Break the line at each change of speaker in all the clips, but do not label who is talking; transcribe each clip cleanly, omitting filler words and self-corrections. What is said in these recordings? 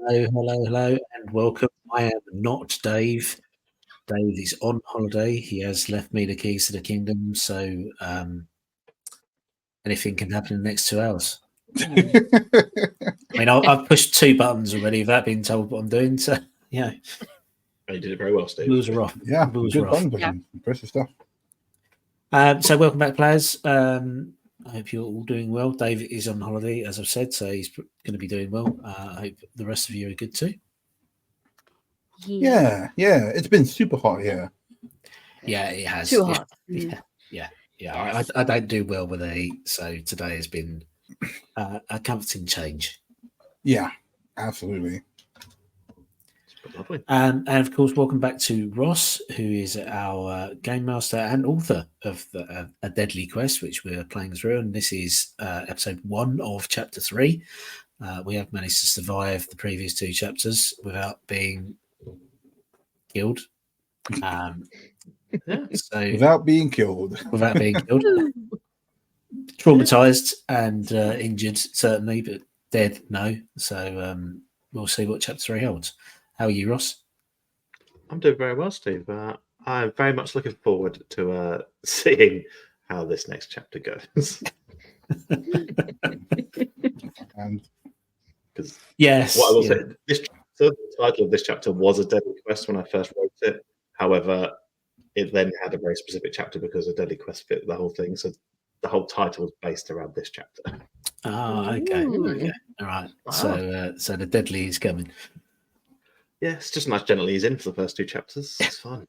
Hello, and welcome. I am not Dave. Dave is on holiday. He has left me the keys to the kingdom, so anything can happen in the next 2 hours. I mean, I've pushed 2 buttons already without being told what I'm doing, so yeah.
You did it very well, Steve.
Rules are off.
Yeah,
Rules
good
are off.
button pushing. Impressive stuff.
So welcome back, players. I hope you're all doing well. Dave is on holiday, as I've said, so he's going to be doing well. I hope the rest of you are good too.
Yeah. It's been super hot here.
Yeah, it has.
Too hot.
Yeah. I don't do well with the heat, so today has been a comforting change.
Yeah, absolutely.
Lovely.
And of course, welcome back to Ross, who is our game master and author of A Deadly Quest, which we're playing through. And this is episode 1 of chapter 3. We have managed to survive the previous 2 chapters without being killed. So
Without being killed.
Traumatized and injured, certainly, but dead, no. So we'll see what chapter 3 holds. How are you, Ross?
I'm doing very well, Steve. I'm very much looking forward to seeing how this next chapter goes.
And
Because
yes,
what I will say, the title of this chapter was A Deadly Quest when I first wrote it. However, it then had a very specific chapter because A Deadly Quest fit the whole thing. So the whole title was based around this chapter.
Oh, okay. All right.
Wow.
So the deadly is coming.
Yeah, it's just nice gently ease in for the first 2 chapters. It's fun.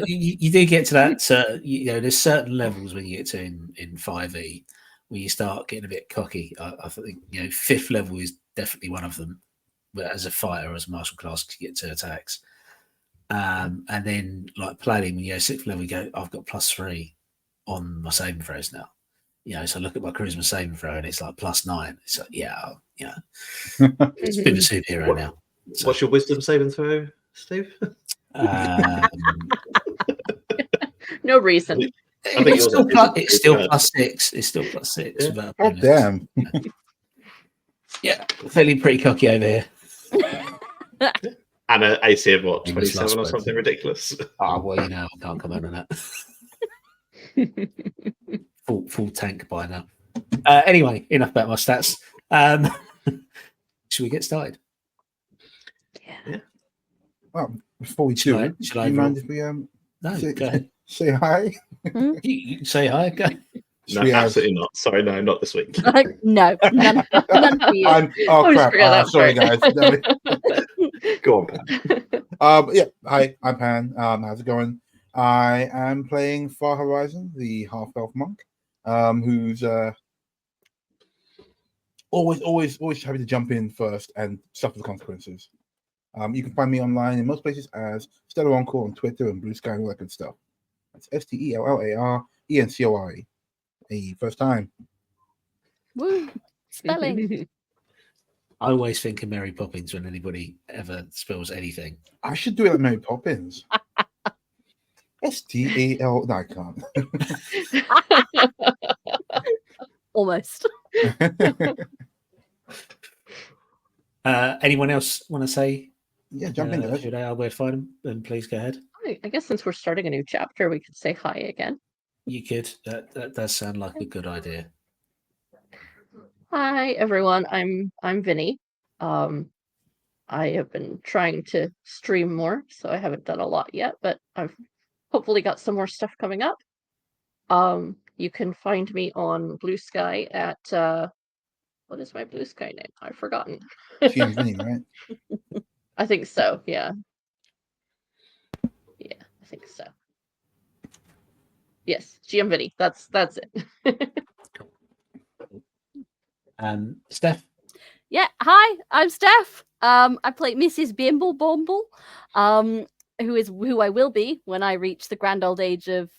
You do get to that. There's certain levels when you get to in 5e where you start getting a bit cocky. I think 5th level is definitely one of them. But as a fighter, as a martial class, you get 2 attacks. And then like planning, when you go 6th level, you go, I've got +3 on my saving throws now. So I look at my charisma saving throw and it's like +9. It's like, it's a bit of a superhero now. So,
what's your wisdom saving throw, Steve?
No reason.
I think
it's still +6. It's still +6.
Yeah.
oh, damn.
Yeah, feeling pretty cocky over here.
And an AC of what,
English
27 or
last
something ridiculous?
Oh, well, I can't comment on that. full tank by now. Anyway, enough about my stats. Should we get started?
Yeah.
Well, before we
Should
do,
I
you mind if we
No, go ahead.
say hi?
You can say hi. Go.
No, absolutely not. Sorry, no, not this week.
No, none for you.
Oh, crap. Sorry, guys.
Go on, Pat.
Yeah, hi, I'm Pan. How's it going? I am playing Far Horizon, the half-elf monk, who's always happy to jump in first and suffer the consequences. You can find me online in most places as Stellar Encore on Twitter and Blue Sky and all that good stuff. That's STELLARENCOI. Hey, first time.
Woo. Spelling.
I always think of Mary Poppins when anybody ever spells anything.
I should do it like Mary Poppins. STAL. No, I can't.
Almost.
Anyone else want to say?
Yeah, jump in.
Who they are, where to find them? Then please go ahead.
I guess since we're starting a new chapter, we could say hi again.
You could. That does sound like a good idea.
Hi everyone, I'm Vinny. I have been trying to stream more, so I haven't done a lot yet, but I've hopefully got some more stuff coming up. You can find me on Blue Sky at what is my Blue Sky name? I've forgotten.
GM Vinny, right?
I think so, yeah. Yeah, I think so. Yes, GM Vinny. That's it.
Steph?
Yeah, hi, I'm Steph. I play Mrs. Bimble Bumble, who I will be when I reach the grand old age of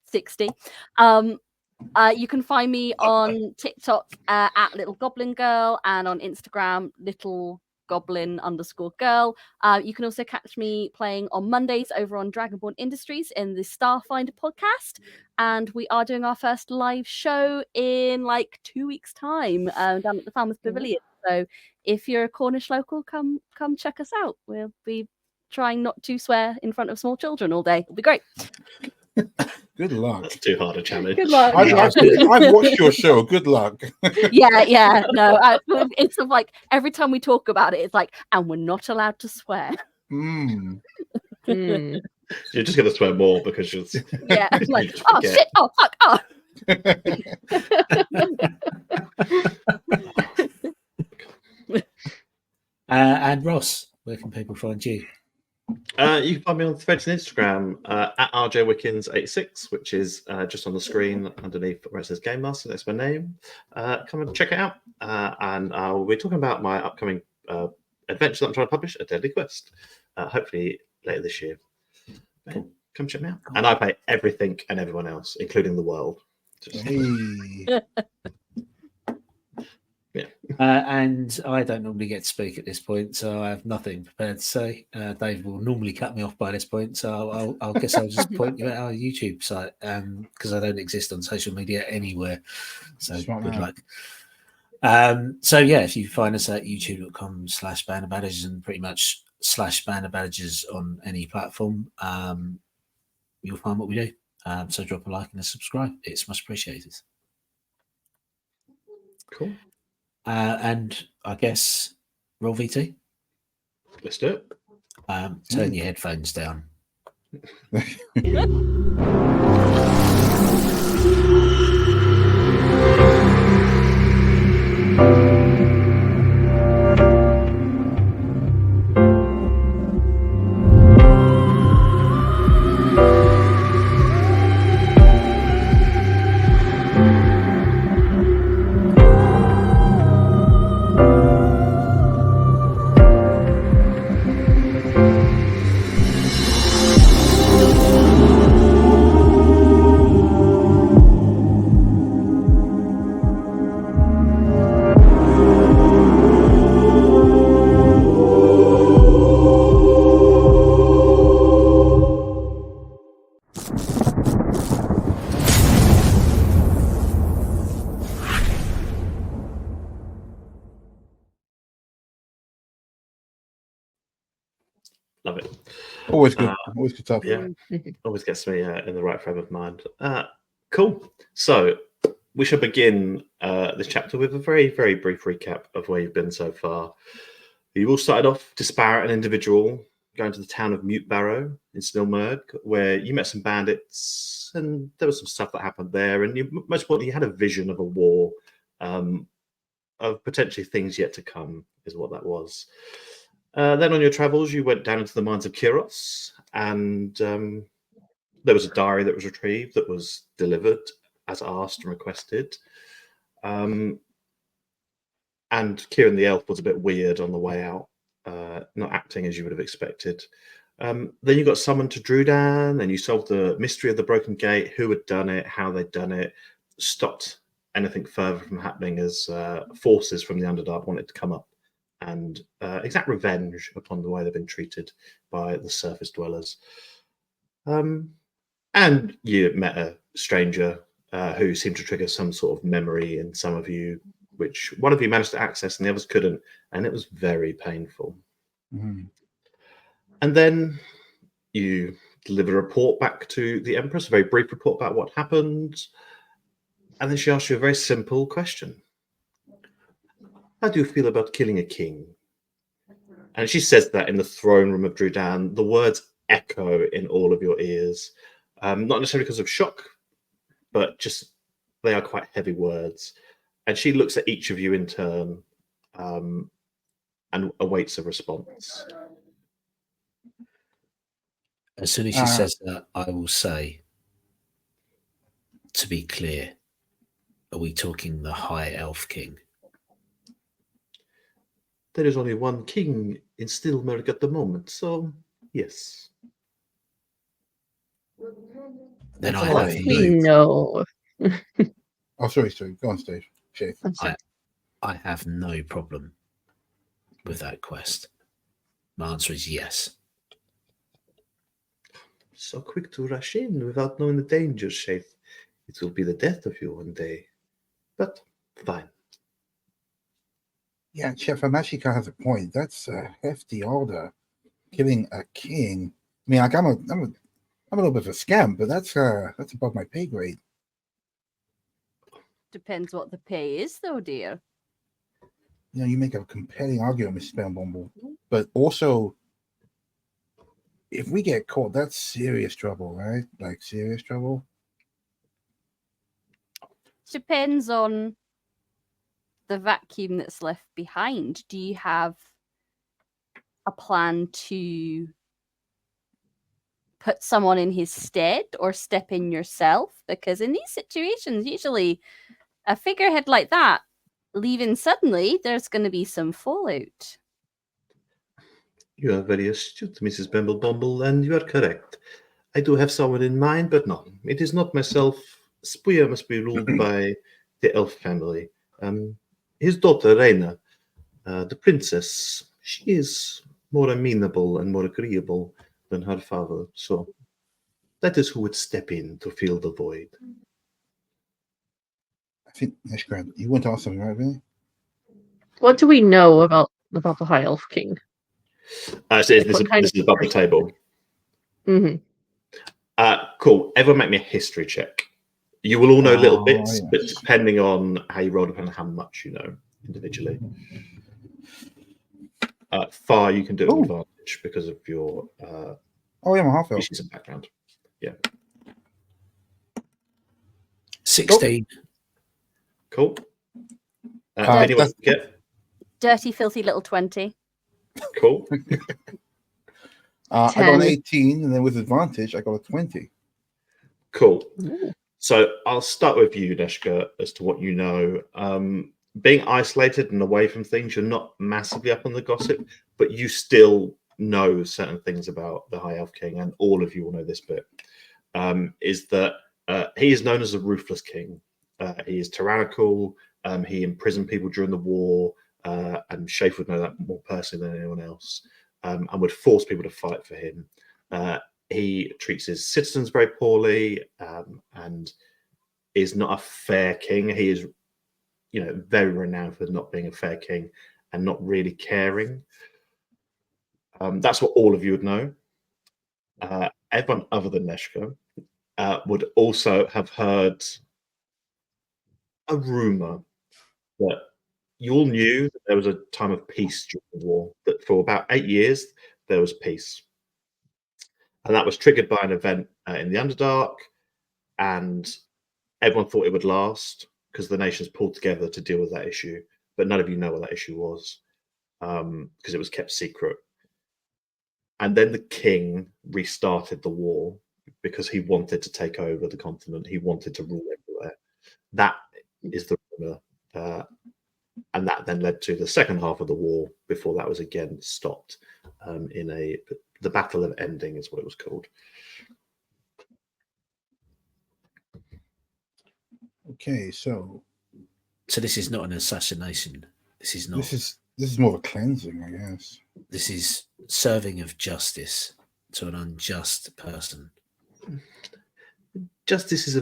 60. You can find me on TikTok at Little Goblin Girl and on Instagram Little Goblin_girl. You can also catch me playing on Mondays over on Dragonborn Industries in the Starfinder podcast, and we are doing our first live show in like 2 weeks' time down at the Farmers Pavilion. So if you're a Cornish local, come check us out. We'll be trying not to swear in front of small children all day. It'll be great.
Good luck.
That's too hard a challenge.
Good luck.
I've
Yeah.
watched your show. Good luck.
Yeah. No, it's sort of like every time we talk about it, it's like, and we're not allowed to swear.
Mm.
Mm.
You're just going to swear more because you're.
Yeah, like,
just
oh
forget.
shit, oh fuck, oh.
And Ross, where can people find you?
You can find me on Threads and Instagram at rjwickens86, which is just on the screen underneath where it says Game Master. That's my name. Come and check it out. And we'll be talking about my upcoming adventure that I'm trying to publish, A Deadly Quest, hopefully later this year.
Cool.
Come check me out. And I play everything and everyone else, including the world.
Hey.
And I don't normally get to speak at this point, so I have nothing prepared to say. Dave will normally cut me off by this point, so I'll guess I'll just point you at our YouTube site because I don't exist on social media anywhere. So
Smart
good
man.
luck. So yeah, if you find us at youtube.com/Band of Badges and pretty much /Band of Badges on any platform, you'll find what we do. So drop a like and a subscribe. It's much appreciated.
Cool.
And I guess roll VT.
Let's do it.
Turn your headphones down.
Love it.
Always good. Always good stuff.
Yeah, always gets me in the right frame of mind. Cool. So we shall begin this chapter with a very, very brief recap of where you've been so far. You all started off disparate and individual, going to the town of Mute Barrow in Snilmerg, where you met some bandits, and there was some stuff that happened there. And you, most importantly, you had a vision of a war, of potentially things yet to come, is what that was. Then on your travels, you went down into the mines of Kiros, and there was a diary that was retrieved that was delivered as asked and requested. And Kieran the elf was a bit weird on the way out, not acting as you would have expected. Then you got summoned to Drudan, and you solved the mystery of the broken gate, who had done it, how they'd done it, stopped anything further from happening as forces from the Underdark wanted to come up and exact revenge upon the way they've been treated by the surface dwellers. And you met a stranger who seemed to trigger some sort of memory in some of you, which one of you managed to access and the others couldn't, and it was very painful.
Mm-hmm.
And then you delivered a report back to the Empress, a very brief report about what happened, and then she asked you a very simple question. How do you feel about killing a king? And she says that in the throne room of Drudan. The words echo in all of your ears, not necessarily because of shock, but just they are quite heavy words. And she looks at each of you in turn and awaits a response.
As soon as she says that, I will say, to be clear, are we talking the High Elf King?
There is only one king in Snilmerg at the moment, so yes.
Then
That's
I
all
have
right.
We know.
Oh, sorry. Go on, Steve. Shave.
I'm sorry.
I have no problem with that quest. My answer is yes.
So quick to rush in without knowing the dangers, Shaith. It will be the death of you one day. But fine.
Yeah, Chef, actually kind of has a point. That's a hefty order, killing a king. I mean, like I'm a little bit of a scamp, but that's above my pay grade.
Depends what the pay is, though, dear.
You know, you make a compelling argument, Mrs. Bumble, but also, if we get caught, that's serious trouble, right? Like serious trouble.
Depends on the vacuum that's left behind. Do you have a plan to put someone in his stead or step in yourself? Because in these situations, usually a figurehead like that leaving suddenly, there's going to be some fallout.
You are very astute, Mrs. Bumble, and you are correct. I do have someone in mind, but no, it is not myself. Spuya must be ruled by the elf family. His daughter, Reina, the princess, she is more amenable and more agreeable than her father, so that is who would step in to fill the void.
I think Nishgrad, you want to ask something, right, Vinny?
What do we know about the High Elf King?
This is above the table.
Mm-hmm.
Cool. Everyone make me a history check. You will all know little bits,
yes.
but depending on how you roll, depending on how much you know individually. Far, you can do it with advantage because of your
Oh yeah, I'm a half elf.
species and background. Yeah.
16.
Cool. Anyone get?
Dirty, filthy little 20.
Cool.
I got an 18, and then with advantage, I got a 20.
Cool.
Ooh.
So I'll start with you, Neshka, as to what you know. Being isolated and away from things, you're not massively up on the gossip, but you still know certain things about the High Elf King, and all of you will know this bit, is that he is known as a ruthless king. He is tyrannical. He imprisoned people during the war, and Shafe would know that more personally than anyone else, and would force people to fight for him. He treats his citizens very poorly, and is not a fair king. He is, very renowned for not being a fair king and not really caring. That's what all of you would know. Everyone other than Neshka would also have heard a rumor that you all knew that there was a time of peace during the war, that for about 8 years there was peace. And that was triggered by an event in the Underdark, and everyone thought it would last because the nations pulled together to deal with that issue. But none of you know what that issue was because it was kept secret. And then the king restarted the war because he wanted to take over the continent. He wanted to rule everywhere. That is the rumor. And that then led to the second half of the war before that was again stopped the Battle of Ending is what it was called.
Okay, so
this is not an assassination. This is not.
This is more of a cleansing, I guess.
This is serving of justice to an unjust person.
Justice is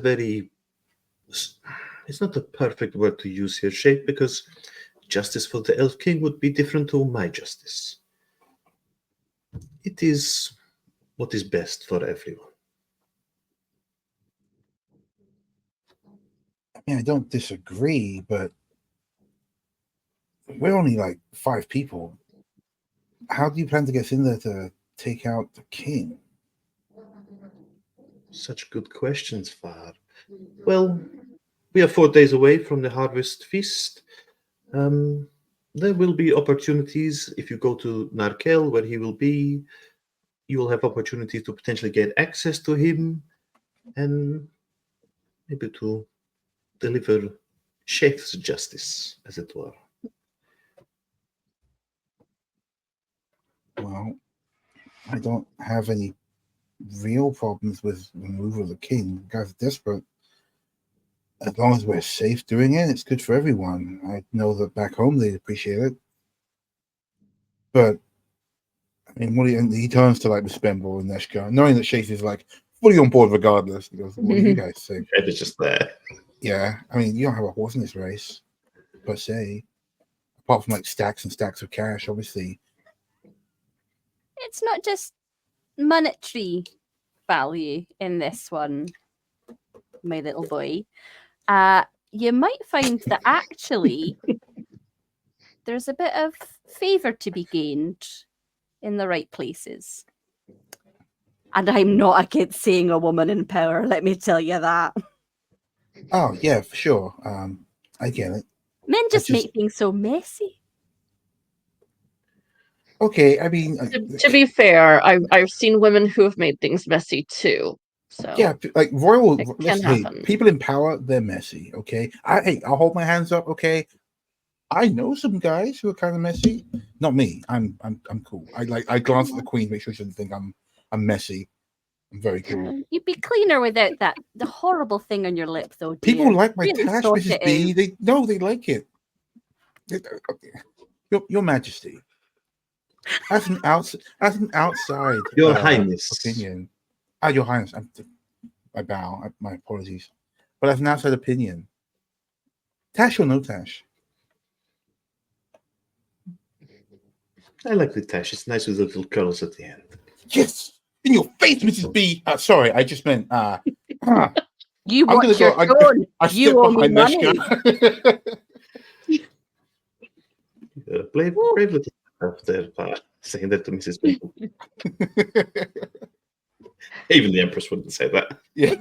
it's not a perfect word to use here, Shape, because justice for the Elf King would be different to my justice. It is what is best for everyone.
I mean, I don't disagree, but we're only like 5 people. How do you plan to get in there to take out the king?
Such good questions, Far. Well, we are 4 days away from the harvest feast. There will be opportunities if you go to Narkel, where he will be. You will have opportunities to potentially get access to him and maybe to deliver Chef's justice, as it were.
Well, I don't have any real problems with removal of the king. The guys are desperate. As long as we're safe doing it, it's good for everyone. I know that back home they'd appreciate it. But I mean, and he turns to like Bemble and Neshka, knowing that Shafe is like fully on board regardless. He goes, "What do you guys think?"
Ed is just there.
Yeah, I mean, you don't have a horse in this race, per se. apart from like stacks and stacks of cash, obviously.
It's not just monetary value in this one, my little boy. You might find that actually there's a bit of favor to be gained in the right places. And I'm not against seeing a woman in power, let me tell you that.
Oh yeah, for sure. I get it.
Men just make things so messy.
Okay, I mean,
To be fair, I've seen women who have made things messy too. So
yeah, like royal.
It can
Listen, hey,
happen.
people in power, they're messy. Okay, I'll hold my hands up. Okay, I know some guys who are kind of messy. Not me. I'm cool. I glance at the queen, make sure she doesn't think I'm messy. I'm very cool.
You'd be cleaner without the horrible thing on your lip, though.
People
dear.
like my
Really
tash,
sort
Mrs.
it
B.
out.
They like it. Your Majesty, as an outside
Your Highness.
opinion. Your Highness. I bow. My apologies. But as an outside opinion, tash or no tash?
I like the tash. It's nice with the little curls at the end.
Yes, in your face, Mrs. B. Sorry, I just meant.
You
I'm gonna
watch your
go.
tone.
I
You
step
owe me
behind
money.
Neshka.
Brave little there, saying that to Mrs. Bimble. Even the Empress wouldn't say that.
Yeah,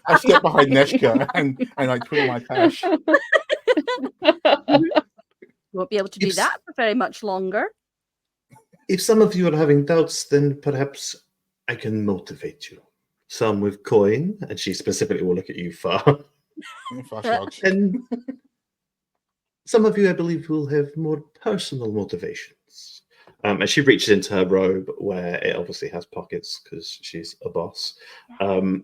I step behind Neshka and I twiddle my tash.
Won't be able to do
If-
that for very much longer.
If some of you are having doubts, then perhaps I can motivate you. Some with coin, and she specifically will look at you, Far.
Far shrugs.
And some of you, I believe, will have more personal motivations. And she reaches into her robe, where it obviously has pockets because she's a boss. And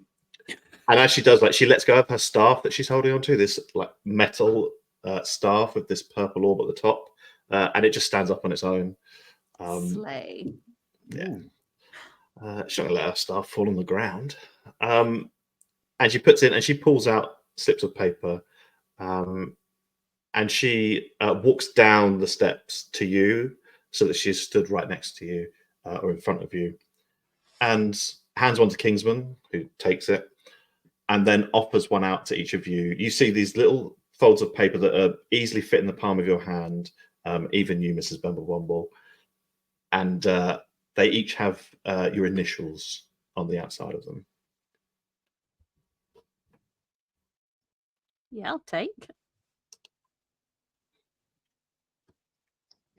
as she does, like, she lets go of her staff that she's holding onto, this like metal staff with this purple orb at the top, and it just stands up on its own.
Slay.
Yeah. She's not gonna let her staff fall on the ground. And she puts in, and she pulls out slips of paper. And she walks down the steps to you so that she's stood right next to you or in front of you, and hands one to Kingsman, who takes it, and then offers one out to each of you. You see these little folds of paper that are easily fit in the palm of your hand, even you, Mrs. Bumblebumble, and they each have your initials on the outside of them.
Yeah, I'll take.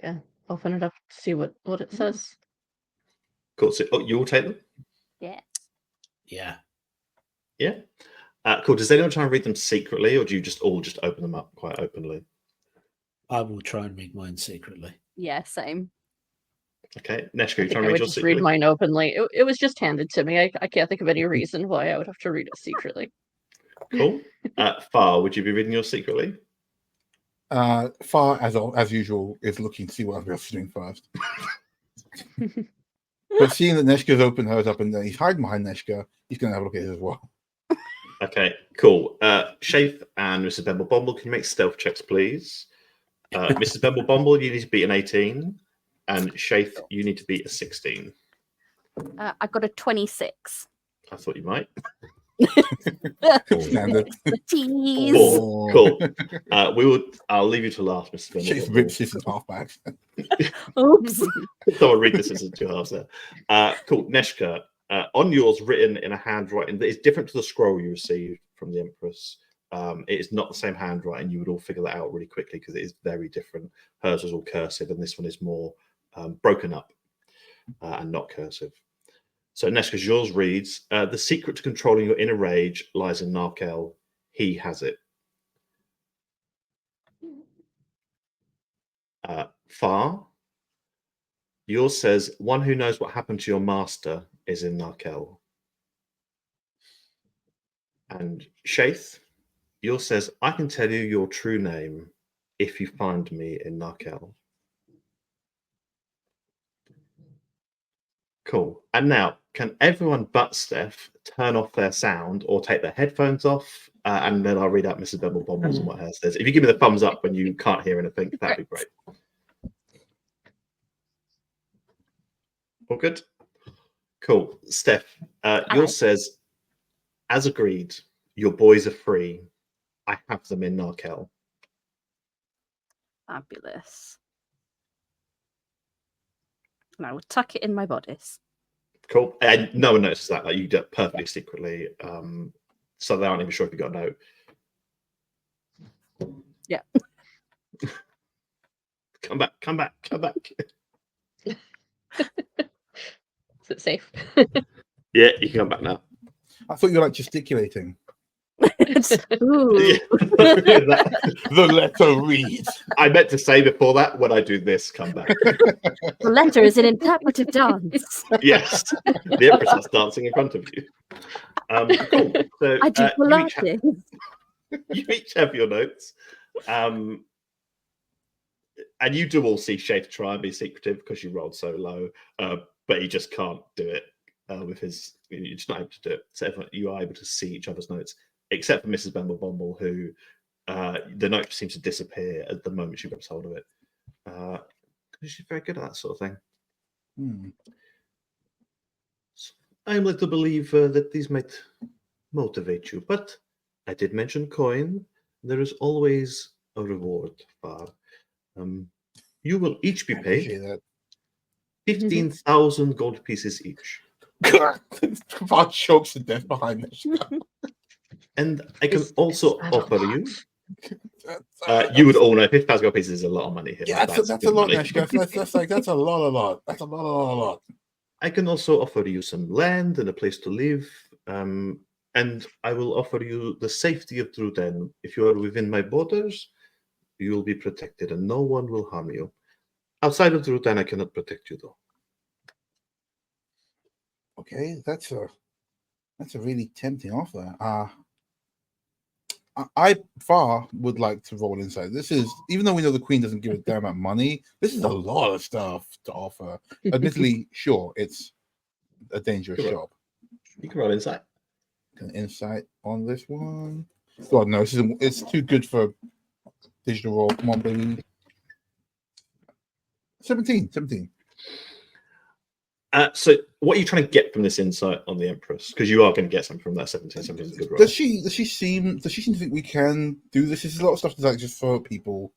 yeah, open it up to see what it says.
Cool. So, you all take them?
Yeah.
Yeah.
Yeah. Cool. Does anyone try and read them secretly, or do you just all open them up quite openly?
I will try and read mine secretly.
Yeah, same.
Okay. Neshka,
I
you
think
try and
I
read
would
yours
just
secretly?
read mine openly. It was just handed to me. I can't think of any reason why I would have to read it secretly.
Cool. Far, would you be reading yours secretly?
Far as usual is looking to see what everybody else is doing first. But seeing that Neshka's opened hers up and he's hiding behind Neshka, he's going to have a look at his as well.
Okay, cool. Shafe and Mrs. Bumblebumble, can you make stealth checks, please? Mrs. Bumblebumble, you need to beat an 18, and Shafe, you need to beat a 16.
I got a 26.
I thought you might.
Standard.
The tease.
Cool. I'll leave you to last, Mrs.
Shafe
Bumblebumble.
rips this in half back.
Oops.
Someone read this as in two halves there. Cool. Neshka, on yours, written in a handwriting that is different to the scroll you received from the Empress. It is not the same handwriting. You would all figure that out really quickly because it is very different. Hers was all cursive, and this one is more broken up and not cursive. So Neshka's yours reads, the secret to controlling your inner rage lies in Narkel. He has it. Far, yours says, one who knows what happened to your master is in Narkel. And Shaith, yours says, I can tell you your true name if you find me in Narkel. Cool. And now, can everyone but Steph turn off their sound or take their headphones off? And then I'll read out Mrs. Bumblebumble's and what hers says. If you give me the thumbs up when you can't hear anything, that'd be great. All good? Cool. Steph,
Aye.
yours says, as agreed, your boys are free. I have them in Narkel.
Fabulous. And I will tuck it in my bodice.
Cool. And no one notices that. Like, you do it perfectly secretly. So they aren't even sure if you got a note.
Yeah.
Come back.
Is it safe?
Yeah, you can come back now.
I thought you were like gesticulating.
Ooh.
Yeah.
The letter reads.
I meant to say before that, when I do this, come back.
The letter is an interpretive dance.
Yes. The Empress starts dancing in front of you. Cool. So
I do Pilates.
you each have your notes. And you do all see Ch03 try and be secretive because you rolled so low, but he just can't do it with his. You're just not able to do it. So you are able to see each other's notes, except for Mrs. Bumble, who the note seems to disappear at the moment she grabs hold of it. She's very good at that sort of thing. So I'm led to believe that these might motivate you, but I did mention coin. There is always a reward for. You will each be paid 15,000 gold pieces each.
Far chokes to death behind this.
And I can also
That's a
offer
lot.
you. You would all know 50,000 gold pieces is a lot of money here.
Yeah,
Like,
that's a
good
lot,
money.
Nash, guys. That's a lot. That's a lot.
I can also offer you some land and a place to live. And I will offer you the safety of Druden. If you are within my borders, you will be protected and no one will harm you. Outside of Druden, I cannot protect you though.
Okay, that's a really tempting offer. I far would like to roll inside. This is, even though we know the Queen doesn't give a damn about money, this is a lot of stuff to offer. Admittedly, sure, it's a dangerous
Sure.
job.
You can roll inside.
An insight on this one. God no, it's too good for digital roll. Come on, baby. 17.
So what are you trying to get from this insight on the Empress? Because you are going to get something from that 17. 17 is a good roll.
Does she seem to think we can do this? This is a lot of stuff that's like just for people.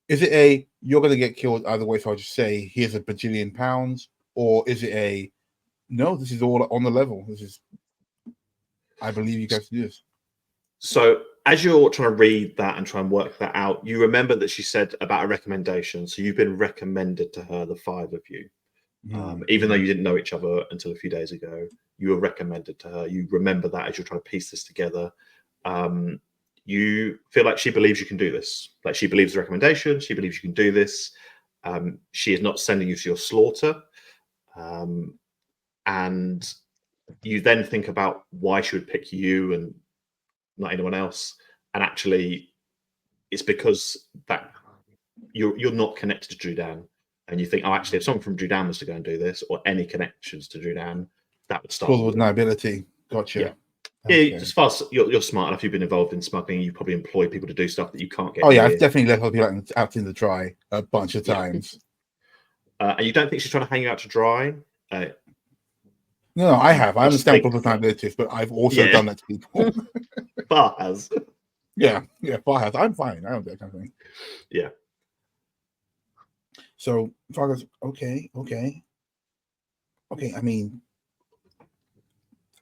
Is it you're going to get killed either way, so I'll just say here's a bajillion pounds, or is it no, this is all on the level. This is, I believe you guys do this.
So as you're trying to read that and try and work that out, you remember that she said about a recommendation. So you've been recommended to her, the five of you. Even though you didn't know each other until a few days ago, you were recommended to her. You remember that as you're trying to piece this together. You feel like she believes you can do this. Like she believes the recommendation. She believes you can do this. She is not sending you to your slaughter. And you then think about why she would pick you and not anyone else. And actually, it's because that you're not connected to Drudan. And you think, oh, actually, if someone from Drudan was to go and do this, or any connections to Drudan, that would start.
Plausible deniability. Gotcha.
Yeah.
Okay.
Yeah, as far as you're smart enough, you've been involved in smuggling, you probably employ people to do stuff that you can't get.
Oh yeah,
near.
I've definitely left other people out in the dry a bunch of times.
And you don't think she's trying to hang you out to dry?
No, I have. I understand
Mistake.
plausible deniabilities, but I've also done that to people.
Bar has.
Yeah, Far has. I'm fine. I don't do that kind of thing.
Yeah.
So Far goes, okay. I mean,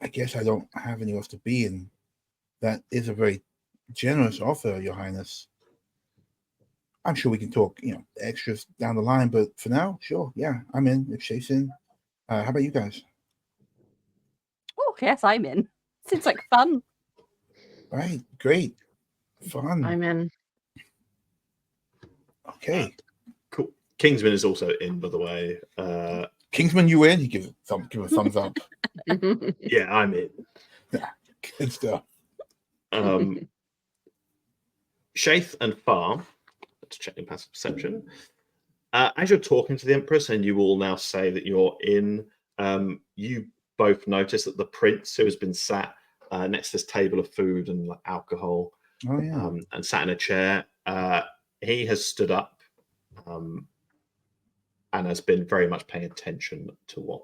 I guess I don't have anywhere else to be, and that is a very generous offer, Your Highness. I'm sure we can talk, extras down the line, but for now, sure, yeah, I'm in. If Shay's in, how about you guys?
Oh, yes, I'm in. Seems like fun.
Right, great, fun.
I'm in.
Okay.
Cool. Kingsman is also in, by the way.
Kingsman, you in? He gives a thumbs up.
Yeah, I'm in.
Good stuff.
Shaith and Far, let's check in passive perception. As you're talking to the Empress, and you all now say that you're in, you both notice that the prince who has been sat next to this table of food and like, alcohol, and sat in a chair, he has stood up, and has been very much paying attention to what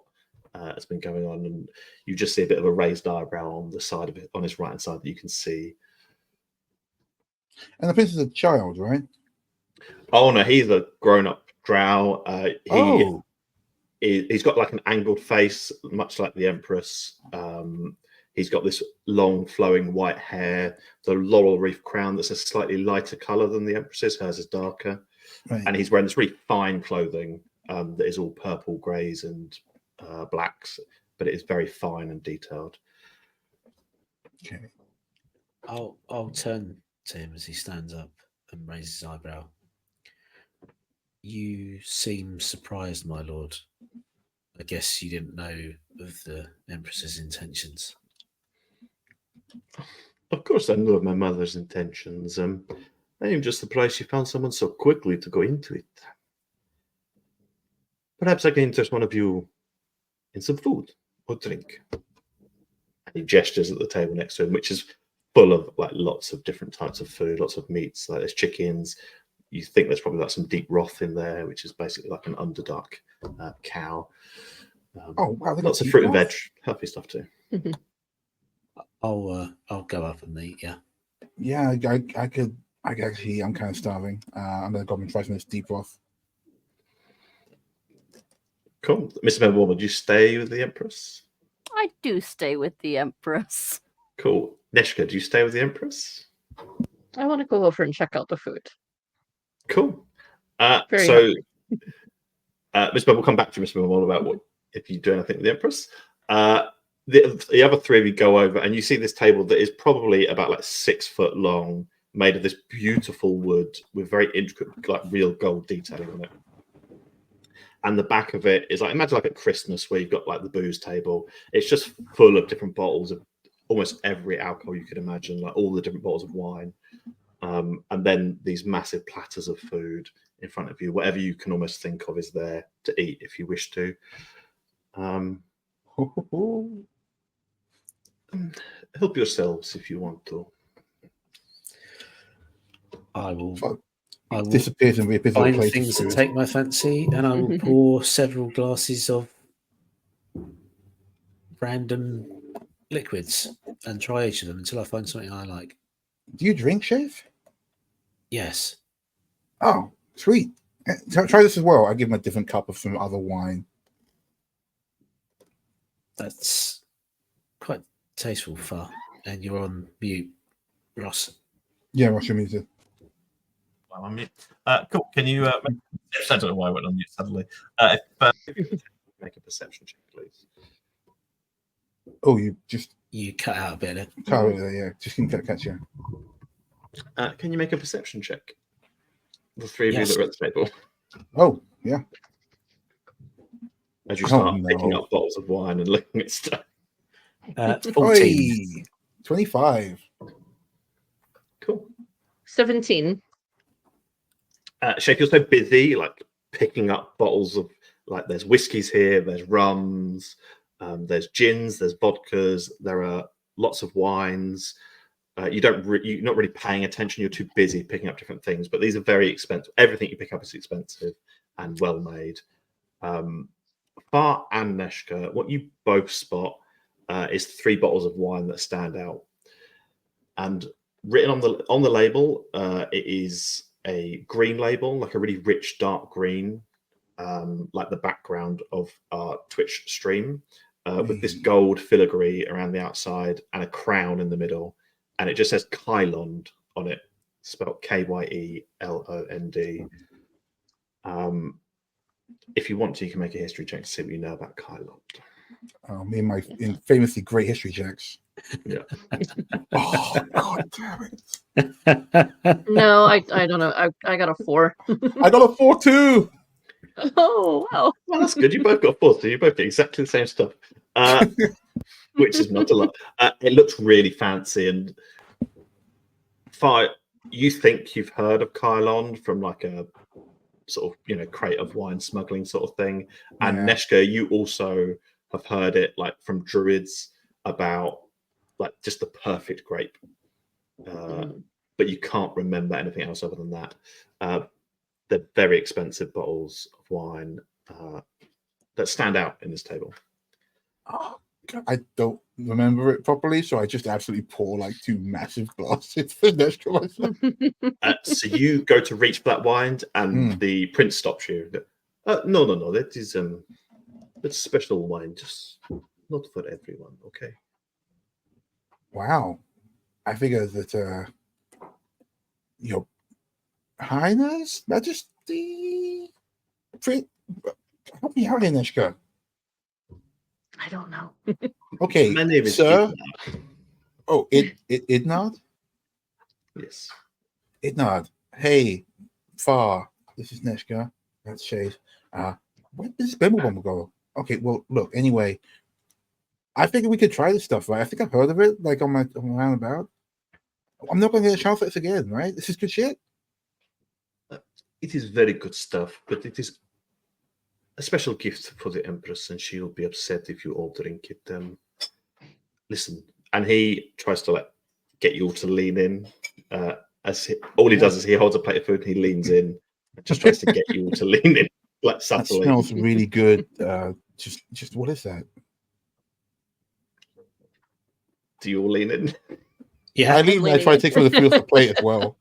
has been going on. And you just see a bit of a raised eyebrow on the side of it, on his right hand side, that you can see.
And the prince is a child, right?
Oh no, he's a grown-up drow. He's got like an angled face, much like the Empress. He's got this long, flowing white hair, the laurel wreath crown that's a slightly lighter color than the Empress's. Hers is darker.
Right.
And he's wearing this really fine clothing that is all purple, greys, and blacks, but it is very fine and detailed.
Okay.
I'll turn to him as he stands up and raises his eyebrow. You seem surprised, my lord. I guess you didn't know of the Empress's intentions.
Of course, I know of my mother's intentions. I am just surprised she found someone so quickly to go into it. Perhaps I can interest one of you in some food or drink. And he gestures at the table next to him, which is full of like lots of different types of food, lots of meats. Like there's chickens. You think there's probably like some deep broth in there, which is basically like an underdog cow.
Oh wow!
Lots of fruit and veg, healthy stuff too.
I'll go up and eat. Yeah.
Yeah, I could actually. I'm kind of starving. I'm gonna go and try some of this deep broth.
Cool, Mr. Member, would you stay with the Empress?
I do stay with the Empress.
Cool, Neshka, do you stay with the Empress?
I want to go over and check out the food.
Cool.
Very
So, Mr. Member, we'll come back to Mr. Member about what if you do anything with the Empress. The other three of you go over and you see this table that is probably about like 6 foot long, made of this beautiful wood with very intricate, like real gold detailing on it. And the back of it is like, imagine like at Christmas where you've got like the booze table. It's just full of different bottles of almost every alcohol you could imagine, like all the different bottles of wine. And then these massive platters of food in front of you. Whatever you can almost think of is there to eat if you wish to. Help yourselves if you want to.
I will
Disappears and reappears.
find things that take my fancy, and I will pour several glasses of random liquids and try each of them until I find something I like.
Do you drink, Chef?
Yes.
Oh, sweet. Try this as well. I give him a different cup of some other wine.
That's quite tasteful, Far. And you're on mute, Ross.
Yeah, Ross, you're muted.
I'm on mute. Cool. Can you? I don't know why I went on mute suddenly. If
Make a perception check, please.
Oh, you
cut out a bit.
yeah, just can catch you.
Can you make a perception check? The three of
Yes.
you that are at the table.
Oh, yeah.
As you start
no.
picking up bottles of wine and looking at stuff.
14.
Oi, 25.
Cool.
17.
Shape, you're so busy, like picking up bottles of, like there's whiskies here, there's rums, there's gins, there's vodkas, there are lots of wines. You're not really paying attention. You're too busy picking up different things, but these are very expensive. Everything you pick up is expensive and well made. Far and Neshka, what you both spot is 3 bottles of wine that stand out, and written on the label, it is a green label, like a really rich dark green, like the background of our Twitch stream, with this gold filigree around the outside and a crown in the middle, and it just says Kylond on it, spelled Kyelond. If you want to, you can make a history check to see what you know about Kylond.
Me and my famously great history checks.
Yeah.
Oh, God damn it.
No, I don't know. I got a 4.
I got a 4 too.
Oh, wow.
Well, that's good. You both got 4, so you both get exactly the same stuff, which is not a lot. It looks really fancy, and Far, you think you've heard of Kylond from like a sort of, crate of wine smuggling sort of thing, and
Yeah.
Neshka, you also have heard it like from druids about like just the perfect grape, but you can't remember anything else other than that. They're very expensive bottles of wine, that stand out in this table.
Oh, God, I don't remember it properly, so I just absolutely pour like 2 massive glasses for Neshka myself.
So you go to reach for that wine, and the prince stops you. No. That is that's special wine, just not for everyone. Okay.
Wow. I figure that Your Highness, Majesty, help me out here, Neshka.
I don't know.
Okay,
My name is
sir.
Idnard.
Oh, Idnard?
Yes.
Idnard. Hey, Far. This is Neshka. That's Shade. Where did this Bimble Bumble go? Okay, well, look, anyway, I figured we could try this stuff, right? I think I've heard of it, like on my roundabout. I'm not going to get a chance for this again, right? This is good shit.
It is very good stuff, but it is a special gift for the Empress, and she will be upset if you all drink it. Listen, and he tries to like get you all to lean in. All he does is he holds a plate of food and he leans in and just tries to get you all to lean in, like
That
subtly.
smells really good. Just what is that?
Do you all lean in?
Yeah.
I lean. I
leaning
try to
in.
take from the food off the plate as well.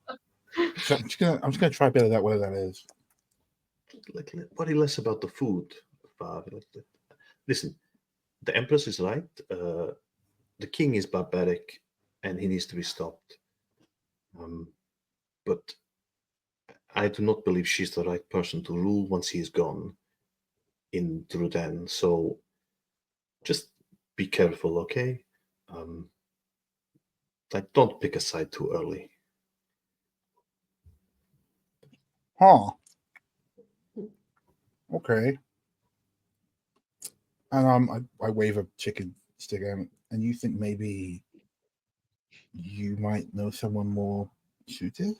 So I'm just gonna try a bit of that, whatever that is.
Like, worry less about the food. Listen, the Empress is right. The king is barbaric, and he needs to be stopped. But I do not believe she's the right person to rule once he is gone in Druden. So just be careful, okay? Like, don't pick a side too early.
Huh. Okay. And I wave a chicken stick at him, and you think maybe you might know someone more suited?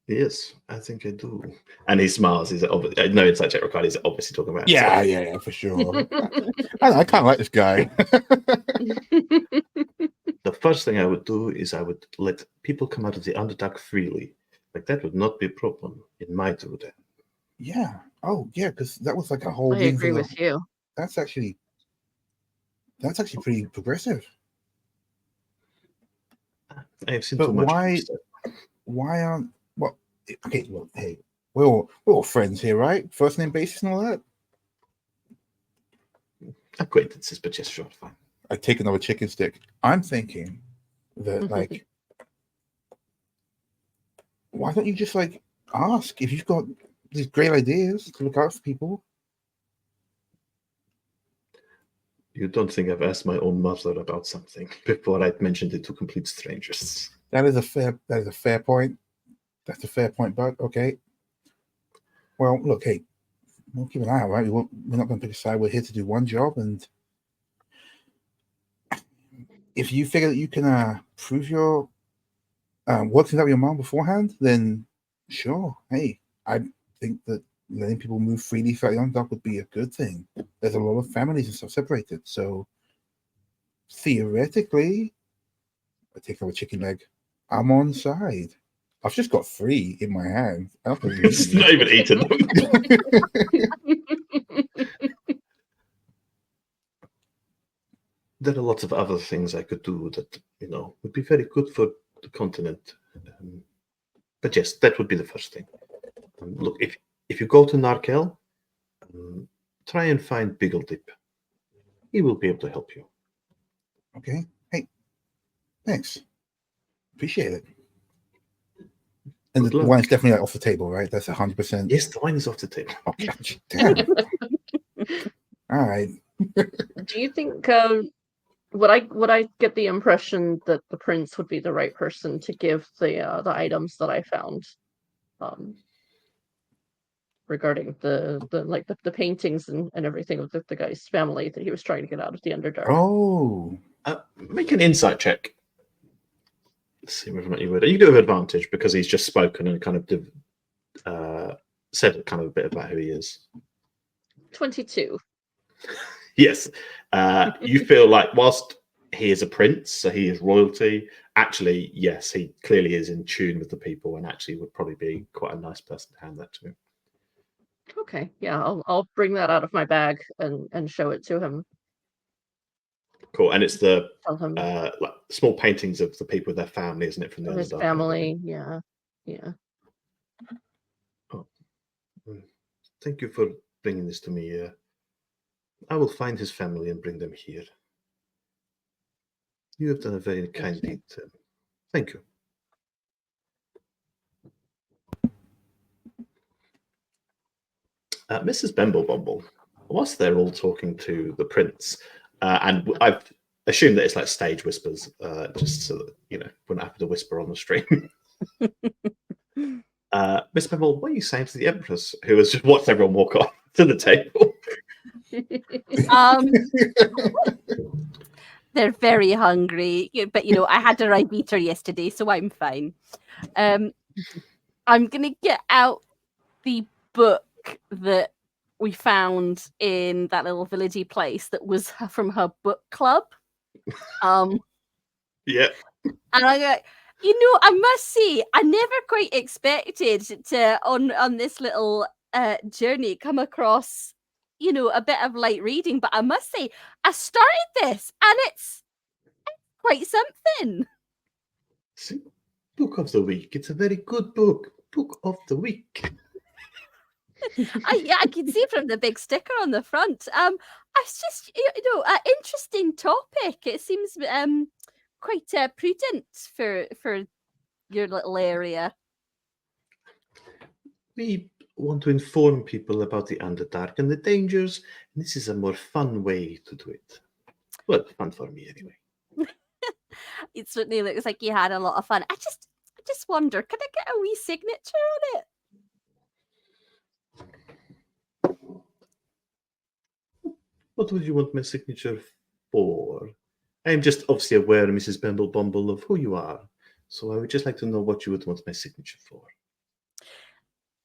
Yes, I think I do. And he smiles. He's obviously, no inside check required. He's obviously talking about
Yeah,
himself.
yeah, for sure. I kind of like this guy.
The first thing I would do is I would let people come out of the Underdark freely. Like, that would not be a problem in my Druden.
Yeah. Oh, yeah, because that was like a whole
I
thing.
agree with you.
That's actually pretty progressive.
I have seen
But
too much.
why aren't well? Okay, well, hey, we're all friends here, right? First name basis and all that.
Acquaintances, but yes, sure, fine.
I take another chicken stick. I'm thinking that like, why don't you just like ask if you've got these great ideas to look out for people?
You don't think I've asked my own mother about something before I'd mentioned it to complete strangers?
That is a fair point. That's a fair point, Bud. Okay. Well, look, hey, we'll keep an eye out, right? We're not going to pick a side. We're here to do one job, and if you figure that you can prove your work things out with your mom beforehand, then sure. Hey, I think that letting people move freely throughout the Underdark would be a good thing. There's a lot of families and stuff separated, so theoretically, I take out a chicken leg. I'm on side. I've just got 3 in my hand. I don't really
It's not even eaten. There are lots of other things I could do that, would be very good for the continent. But yes, that would be the first thing. Look, if you go to Narkel, try and find Biggledip. He will be able to help you.
Okay. Hey, thanks. Appreciate it. And
Good
the
luck.
wine's definitely off the table, right? That's 100%.
Yes, the wine is off the table.
Oh, damn it. All right.
Do you think would I get the impression that the prince would be the right person to give the items that I found, regarding the paintings and everything of the guy's family that he was trying to get out of the Underdark?
Oh.
Make an insight check. Let's see whether or not you would. You do have advantage because he's just spoken and kind of said kind of a bit about who he is.
22.
Yes. You feel like whilst he is a prince, so he is royalty, actually, yes, he clearly is in tune with the people and actually would probably be quite a nice person to hand that to.
Okay, yeah, I'll bring that out of my bag and show it to him.
Cool, and it's the
Tell him
like small paintings of the people with their family, isn't it? From the
of his
Underdark?
family. Yeah, yeah.
Thank you for bringing this to me. I will find his family and bring them here. You have done a very kind deed. Thank you. Mrs. Bumble, whilst they're all talking to the prince, and I've assumed that it's like stage whispers, just so that, you know, wouldn't happen to whisper on the stream. Miss Bumble, what are you saying to the Empress, who has just watched everyone walk off to the table?
They're very hungry, but you know, I had a Ribiter yesterday, so I'm fine. I'm gonna get out the book that we found in that little villagey place that was from her book club.
Yeah.
And I go, you know, I must say, I never quite expected to on this little journey come across, you know, a bit of light reading. But I must say, I started this, and it's quite something.
See, book of the week. It's a very good book. Book of the week.
I can see from the big sticker on the front. It's just, you know, an interesting topic. It seems quite prudent for your little area.
We want to inform people about the Underdark and the dangers, and this is a more fun way to do it. Well, fun for me anyway.
It certainly looks like you had a lot of fun. I just wonder, can I get a wee signature on it?
What would you want my signature for? I am just obviously aware, Mrs. Bumble, of who you are, so I would just like to know what you would want my signature for.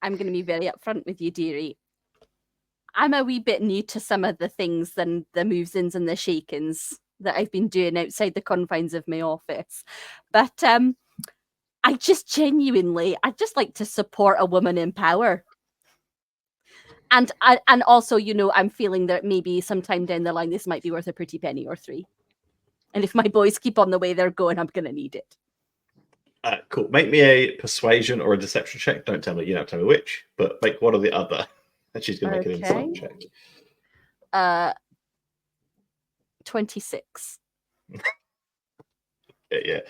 I'm going to be very upfront with you, dearie. I'm a wee bit new to some of the things and the moves-ins and the shake-ins that I've been doing outside the confines of my office. But I just genuinely, I'd just like to support a woman in power. And also, you know, I'm feeling that maybe sometime down the line, this might be worth a pretty penny or three. And if my boys keep on the way they're going, I'm going to need it.
Cool. Make me a persuasion or a deception check. Don't tell me, you don't tell me which, but make one or the other. And she's going to make an insight check.
26.
Yeah.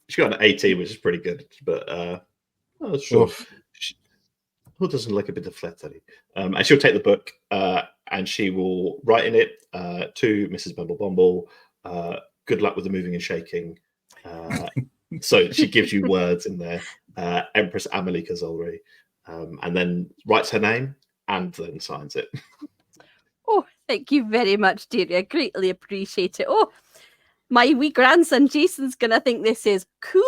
She got an 18, which is pretty good, but sure. Who doesn't like a bit of flattery? And she'll take the book and she will write in it to Mrs. Bumble. Good luck with the moving and shaking. So she gives you words in there, Empress Amelie Kazolri, and then writes her name and then signs it.
Oh, thank you very much, dearie. I greatly appreciate it. Oh, my wee grandson Jason's going to think this is cool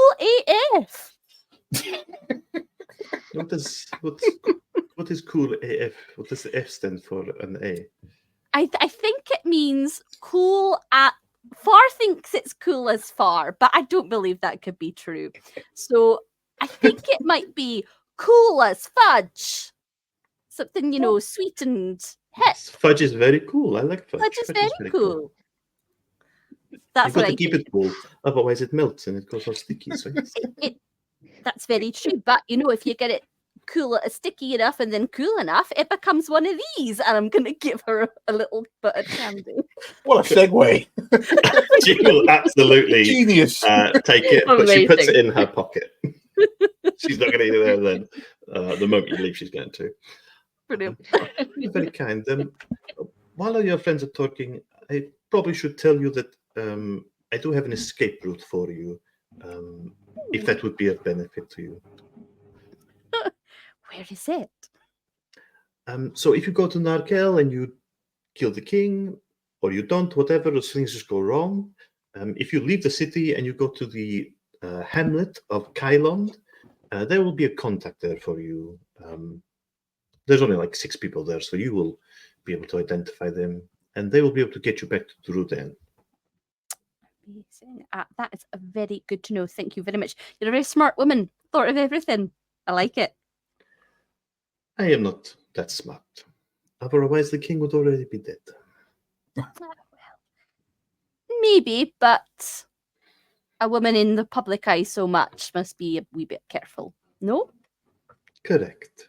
AF.
What is cool AF? What does the F stand for an A?
I think it means cool at Far thinks it's cool as far, but I don't believe that could be true. So I think it might be cool as fudge. Something, you know, sweet and hip.
Fudge is very cool. I like fudge.
Fudge is very cool. That's
You've got
what
to
I
keep
think.
it cool, otherwise it melts and it goes all sticky. So
That's very true. But you know, if you get it cool, sticky enough, and then cool enough, it becomes one of these. And I'm going to give her a little bit of candy.
What a segue!
She will absolutely
Genius.
take it, but she puts it in her pocket. She's not going to eat it there then. The moment you leave, she's going to.
Brilliant.
Very kind. While your friends are talking, I probably should tell you that I do have an escape route for you, if that would be of benefit to you.
Where is it?
So if you go to Narkel and you kill the king, or you don't, whatever, those things just go wrong. If you leave the city and you go to the hamlet of Kylond, there will be a contact there for you. There's only like 6 people there, so you will be able to identify them, and they will be able to get you back to Druden.
Amazing. That is very good to know. Thank you very much. You're a very smart woman. Thought of everything. I like it.
I am not That's smart. Otherwise, the king would already be dead.
Maybe, but a woman in the public eye so much must be a wee bit careful. No?
Correct.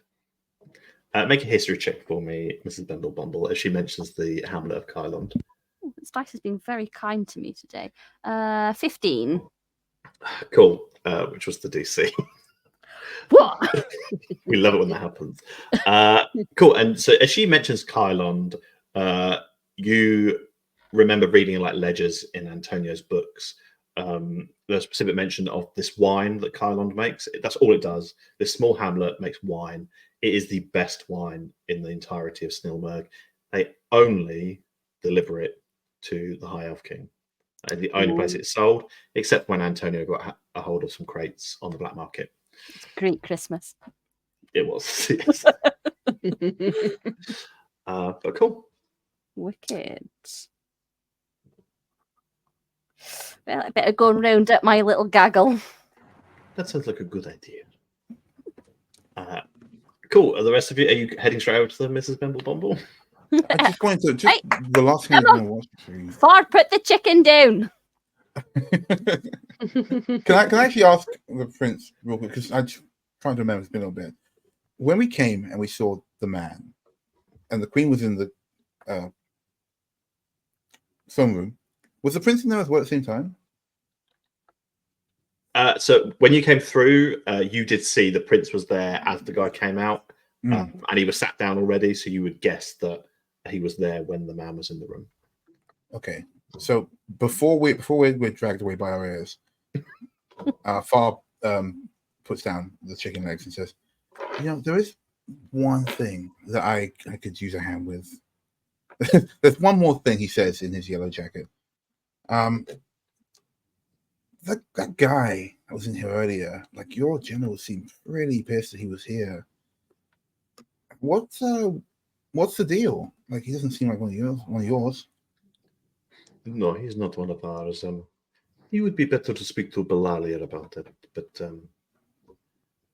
Make a history check for me, Mrs. Bumble, as she mentions the hamlet of Kyland.
Ooh, this dice has been very kind to me today. 15.
Cool. Which was the DC.
What?
We love it when that happens. Cool. And so, as she mentions Kyland, you remember reading like ledgers in Antonio's books. The specific mention of this wine that Kyland makes. That's all it does. This small hamlet makes wine. It is the best wine in the entirety of Snilmerg. They only deliver it to the High Elf King. The only place it's sold, except when Antonio got a hold of some crates on the black market.
It's a great Christmas.
It was. Yes. But cool.
Wicked. Well, I better go and round up my little gaggle.
That sounds like a good idea. Cool. Are the rest of you, are you heading straight over to the Mrs. Bumble?
I just wanted to,
Hey,
the last thing I was going to watch.
Far, put the chicken down.
Can I actually ask the prince real quick? Because I'm trying to remember, it's been a little bit. When we came and we saw the man, and the queen was in the throne room, was the prince in there as well at the same time?
So when you came through, you did see the prince was there as the guy came out, and he was sat down already. So you would guess that he was there when the man was in the room.
Okay, so before we're dragged away by our ears, Far puts down the chicken legs and says, "You know, there is one thing that I could use a hand with." There's one more thing he says in his yellow jacket. That guy that was in here earlier, like your general seemed pretty pissed that he was here. What's the deal? Like he doesn't seem like one of yours.
No, he's not one of ours. You would be better to speak to Belalia about it. But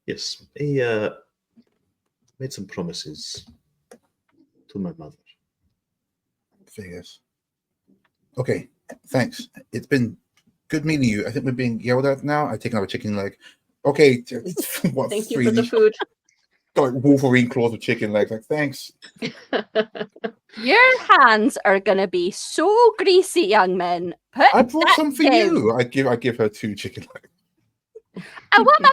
yes, he made some promises to my mother.
Figures. Okay, thanks. It's been good meeting you. I think we're being yelled at now. I take another chicken leg. Okay, what?
Thank you for the food.
Got like Wolverine claws of chicken legs. Like thanks.
Your hands are gonna be so greasy, young men. Put
I brought
that
some for
down.
you. I give her 2 chicken legs.
I want my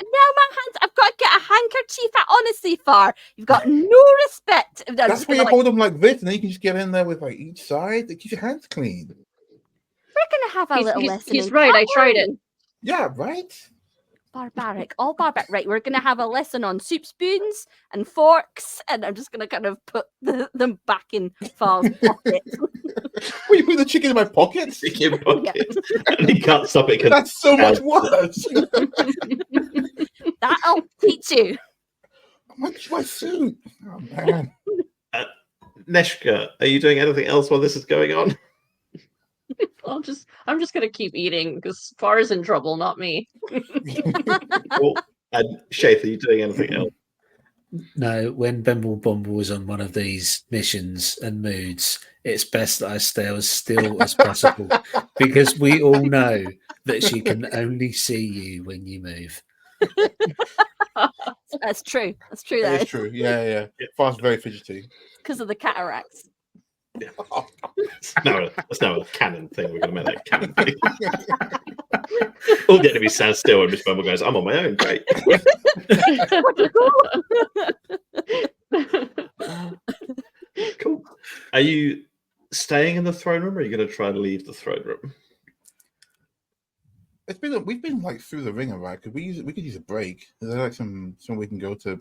now my hands. I've got to get a handkerchief. Honestly, Far, you've got no respect.
That's why you hold them like this, and then you can just get in there with like each side. It keeps your hands clean.
We're gonna have a little lesson.
He's
in
right. I tried
cutlery.
it.
Yeah, right.
Barbaric, all barbaric. Right, we're gonna have a lesson on soup spoons and forks, and I'm just gonna kind of put them back in Far's pocket.
Will you put the chicken in my pocket?
Chicken pocket. And he can't stop it.
That's so much worse.
That'll teach you.
My suit. Oh man.
Neshka, are you doing anything else while this is going on?
I'm just gonna keep eating because Far is in trouble, not me.
Cool. And Shaith, are you doing anything else?
No, when Bumble was on one of these missions and moods, it's best that I stay as still as possible because we all know that she can only see you when you move.
That's true. That's true.
That
That
is true. Yeah. Far's very fidgety.
because of the cataracts.
That's now a canon thing. We're going to make that a canon thing. All the enemies stand still, and Miss Bumble goes, "I'm on my own." Great. Cool. Are you staying in the throne room, or are you going to try and leave the throne room?
We've been like through the ringer, right? Could we could use a break? Is there like some we can go to?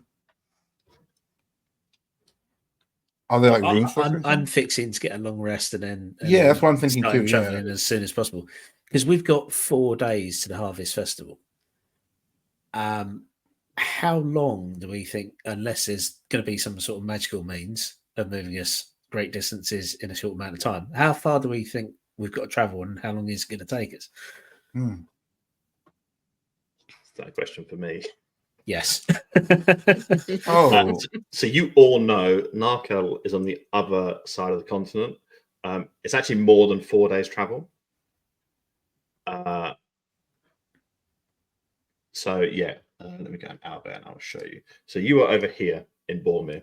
Are there like rooms for us?
I'm fixing to get a long rest and then
that's what I'm thinking too.
Traveling as soon as possible because we've got 4 days to the Harvest Festival. How long do we think, unless there's going to be some sort of magical means of moving us great distances in a short amount of time? How far do we think we've got to travel, and how long is it going to take us?
That's that question for me.
Yes.
Oh,
So you all know Narkel is on the other side of the continent. It's actually more than 4 days travel. So yeah, let me go out there and I'll show you. So you are over here in Bormir.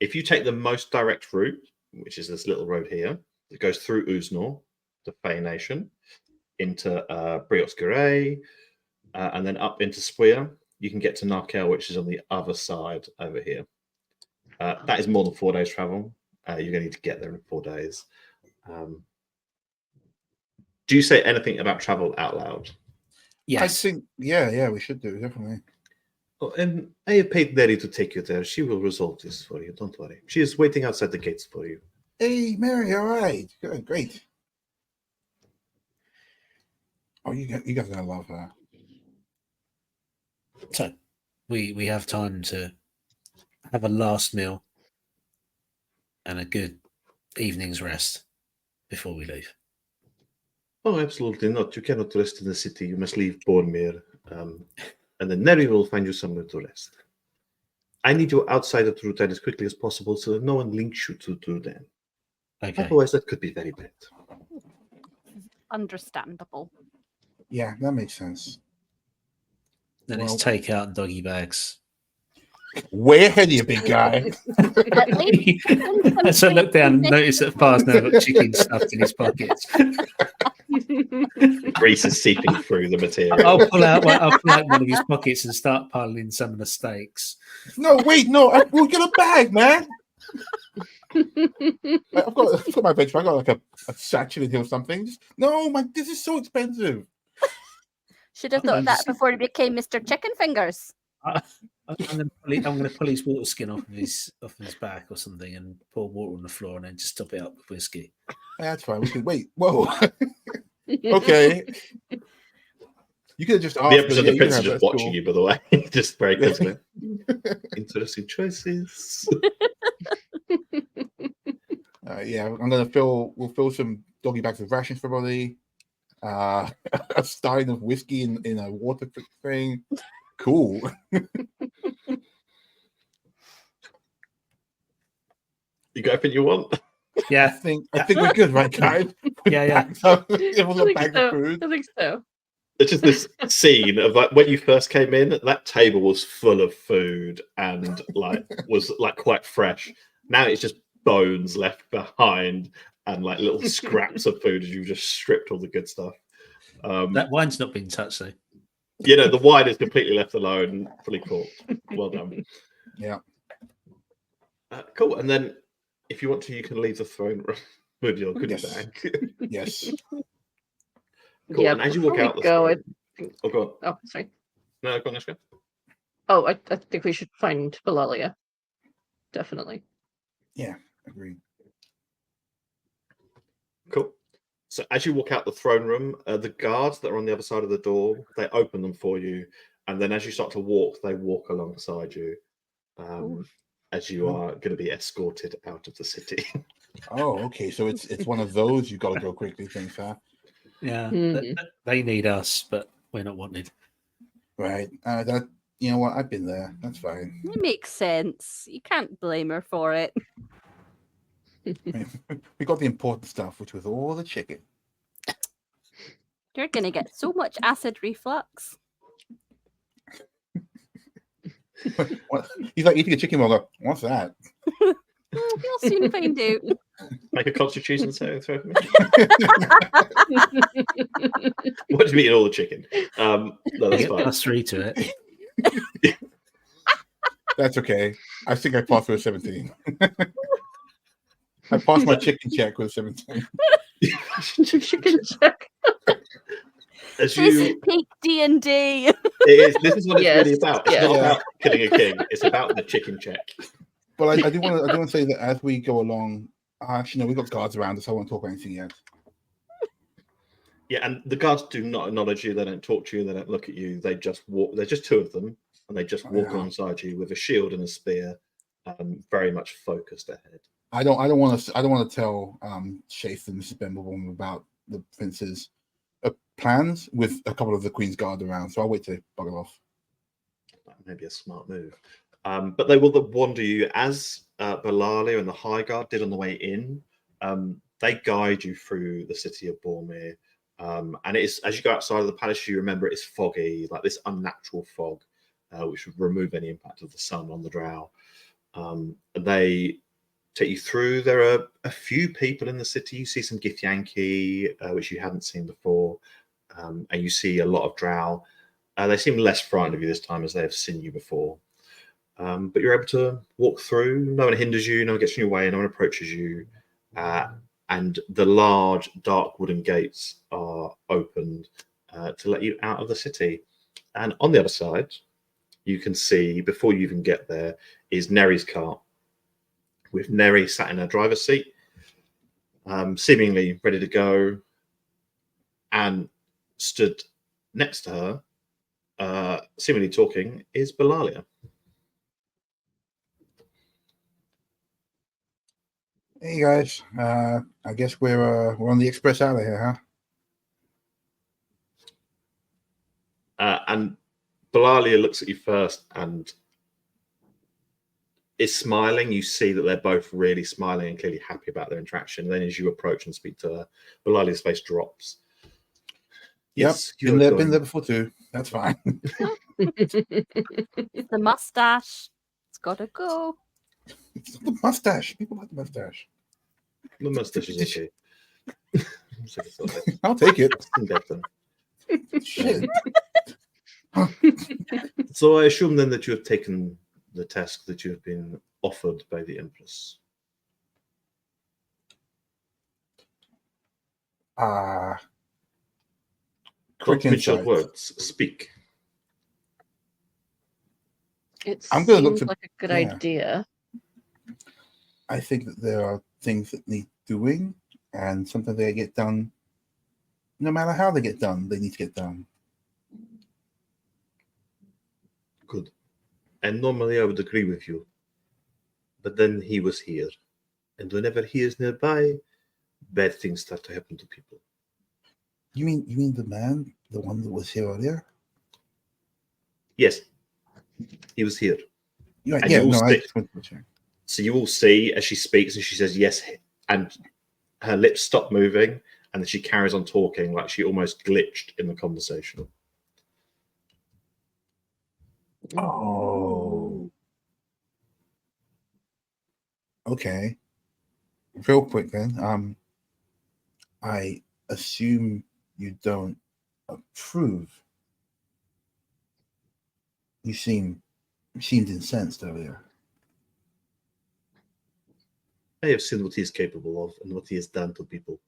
If you take the most direct route, which is this little road here, that goes through Uznor, the Fey Nation, into Briotskere, and then up into Spuia, you can get to Narkel, which is on the other side over here. That is more than 4 days travel. You're going to need to get there in 4 days. Do you say anything about travel out loud?
Yes.
I think, yeah, we should do, definitely.
Oh, and I have paid Mary to take you there. She will resolve this for you. Don't worry. She is waiting outside the gates for you.
Hey, Mary, all right. Good, great. Oh, you guys are going to love her.
So we have time to have a last meal and a good evening's rest before we leave.
Oh, absolutely not. You cannot rest in the city. You must leave Bormir. And then Neri will find you somewhere to rest. I need you outside of Trutan as quickly as possible so that no one links you to Trutan.
Okay.
Otherwise, that could be very bad.
Understandable.
Yeah, that makes sense.
Then
Well-
it's take out and doggy bags.
Way ahead of you, big guy.
At least
So I look down and notice that Far's now got chicken stuffed in his pockets.
Grease is seeping through the material.
I'll pull out one of his pockets and start piling some of the steaks.
No, wait, no. We'll get a bag, man. I've got my bench. I got like a satchel in here or something. No, this is so expensive.
should have thought that before he became Mr. Chicken Fingers.
I'm going to pull his water skin off his back or something and pour water on the floor and then just top it up with whiskey.
That's fine. We could wait. Whoa. Okay. You could have just asked.
The episode
but
of the Prince is
yeah,
just watching you, by the way. Just very quickly. Interesting choices.
Yeah, we'll fill some doggy bags of rations for everybody. A stein of whiskey in a water thing. Cool.
You got everything you want?
I
Yeah,
think we're good, right, guys?
yeah.
Everyone's a bag of food.
I think so.
It's just this scene of like when you first came in, that table was full of food and was quite fresh. Now it's just bones left behind and like little scraps of food as you've just stripped all the good stuff.
That wine's not been touched though.
The wine is completely left alone, fully corked. Well done.
Yeah.
Cool. And then if you want to, you can leave the throne room with your goodie
Yes.
bag.
Yes.
Cool.
Yeah,
And as you walk
before
out
we
the
go,
throne... Oh, go on.
Oh, sorry.
No, go on, let's go.
Oh, I think we should find Balalia. Definitely.
Agreed.
Cool. So as you walk out the throne room, the guards that are on the other side of the door, they open them for you. And then as you start to walk, they walk alongside you as you are going to be escorted out of the city.
Oh, okay. So it's one of those you got to go quickly things, huh?
Yeah,
Mhm.
they need us, but we're not wanted.
Right. That you know what? I've been there. That's fine.
It makes sense. You can't blame her for it.
We got the important stuff, which was all the chicken.
You're gonna get so much acid reflux.
What? He's like eating a chicken burger. What's that?
You'll soon find out.
Make a constitution saving throw for me. What do you mean all the chicken? No, that's
Get
fine.
+3 to it.
That's okay. I think I passed with a 17. I passed my chicken check with a 17.
Chicken check.
As
This is
you,
peak D&D.
this is what it's really
Yes,
about. It's
yes.
not about killing a king. It's about the chicken check.
But I do want to say that as we go along, actually, no, we've got guards around us. I won't talk about anything yet.
Yeah, and the guards do not acknowledge you. They don't talk to you. They don't look at you. They just walk. There's just two of them, and they just walk
Yeah.
alongside you with a shield and a spear, very much focused ahead.
I don't want to tell Shaith and Mrs. Bemblebom about the prince's plans with a couple of the Queen's Guard around. So I'll wait to bugger off.
Nice. maybe a smart move. But they will wander you as Balalia and the High Guard did on the way in. They guide you through the city of Bormir. And it is, as you go outside of the palace, you remember it's foggy, like this unnatural fog, which would remove any impact of the sun on the drow. They take you through. There are a few people in the city. You see some Githyanki, which you hadn't seen before, and you see a lot of drow. They seem less frightened of you this time as they have seen you before. But you're able to walk through. No one hinders you. No one gets in your way. No one approaches you. And the large, dark wooden gates are opened to let you out of the city. And on the other side, you can see, before you even get there, is Neri's cart, with Neri sat in her driver's seat, seemingly ready to go, and stood next to her, seemingly talking, is Balalia.
Hey guys, I guess we're on the express out of here, huh?
And Balalia looks at you first and is smiling. You see that they're both really smiling and clearly happy about their interaction. And then as you approach and speak to her, Balalia's face drops.
Yep, been there before too. That's fine.
The mustache. It's gotta go.
It's the mustache. People like the mustache.
The mustache is okay.
I'll take it.
Shit. So I assume then that you have taken the task that you have been offered by the Empress.
Quick insight.
Words. Speak.
It
I'm gonna look
seems
to-
like a good
yeah.
idea.
I think that there are things that need doing, and sometimes they get done. No matter how they get done, they need to get done.
Good. And normally I would agree with you. But then he was here. And whenever he is nearby, bad things start to happen to people.
You mean the man, the one that was here earlier?
Yes. He was here.
Yeah,
And
yeah.
you will
No, I
stick-
just wanted to check.
So you will see as she speaks and she says yes, and her lips stop moving, and then she carries on talking like she almost glitched in the conversation.
Oh. Okay. Real quick then. I assume you don't approve. You seemed incensed earlier.
I have seen what he is capable of and what he has done to people.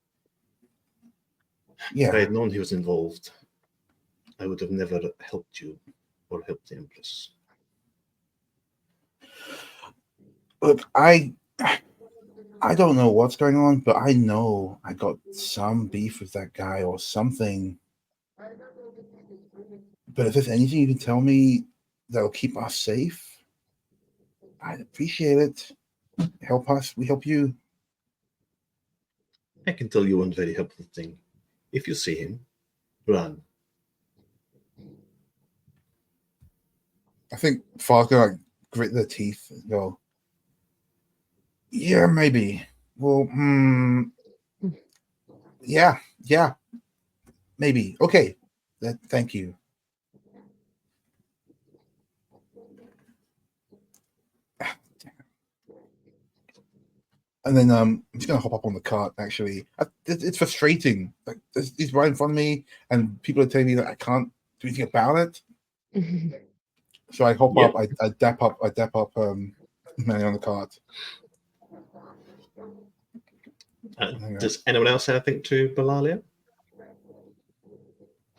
If I
Yeah.
had known he was involved, I would have never helped you or helped the Empress.
Look, I don't know what's going on, but I know I got some beef with that guy or something. But if there's anything you can tell me that'll keep us safe, I'd appreciate it. Help us, we help you.
I can tell you one very helpful thing. If you see him, run.
I think Far's gonna like grit their teeth and go, yeah, maybe. Well, yeah, maybe. Okay. Thank you. And then I'm just gonna hop up on the cart. Actually, it's frustrating. Like he's right in front of me, and people are telling me that I can't do anything about it. So I hop up. I dap up. Manny on the cart.
Does anyone else have anything to Balalia?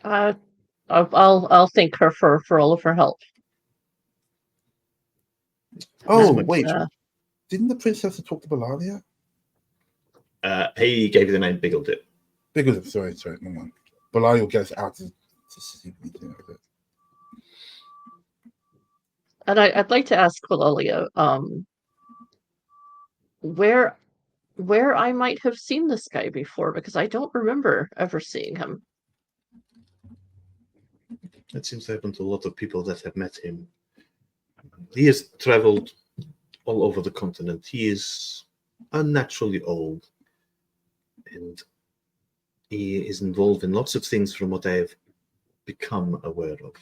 I'll thank her for all of her help.
Oh
And,
wait, didn't the prince have to talk to Balalia?
He gave you the name Biggled It.
Because sorry, no one. Balalia will get us out to see anything like that.
And I'd like to ask Quillia, where I might have seen this guy before, because I don't remember ever seeing him.
It seems to happen to a lot of people that have met him. He has traveled all over the continent. He is unnaturally old, and he is involved in lots of things from what I have become aware of.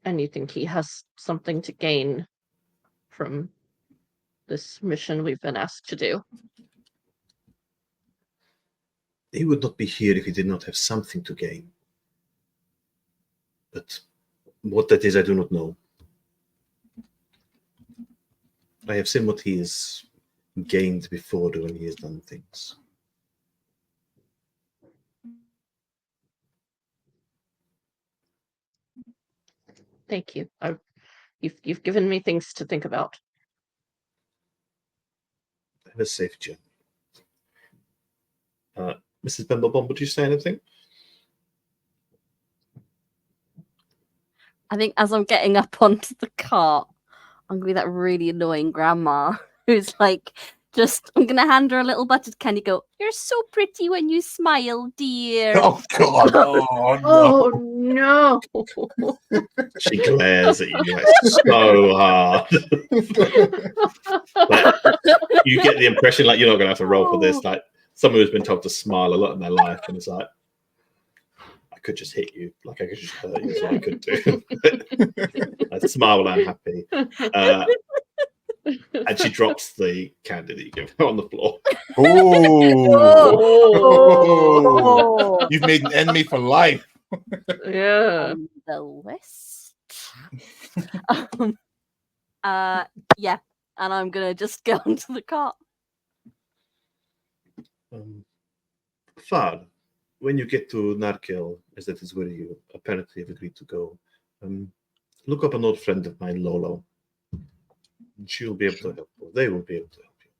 And you think he has something to gain from this mission we've been asked to do?
He would not be here if he did not have something to gain. But what that is, I do not know. I have seen what he has gained before when he has done things.
Thank you. You've given me things to think about.
Have a safe journey. Mrs. Bimblebomb, would you say anything?
I think as I'm getting up onto the cart, I'm gonna be that really annoying grandma who's like, I'm gonna hand her a little buttered candy. Go, you're so pretty when you smile, dear.
Oh God! Oh no!
Oh no!
She glares at you like so hard. Like, you get the impression like you're not going to have to roll for this. Like someone who's been told to smile a lot in their life, and it's like, I could just hit you, like I could just hurt you, is what I could do. I'd smile when I'm happy. And she drops the candy that you give her on the floor.
Oh! You've made an enemy for life.
Yeah.
On the list. Yeah, and I'm gonna just go onto the cart.
Far, when you get to Narkel, as that is where you apparently have agreed to go, look up an old friend of mine, Lolo. She'll be able to help you. They will be able to help you.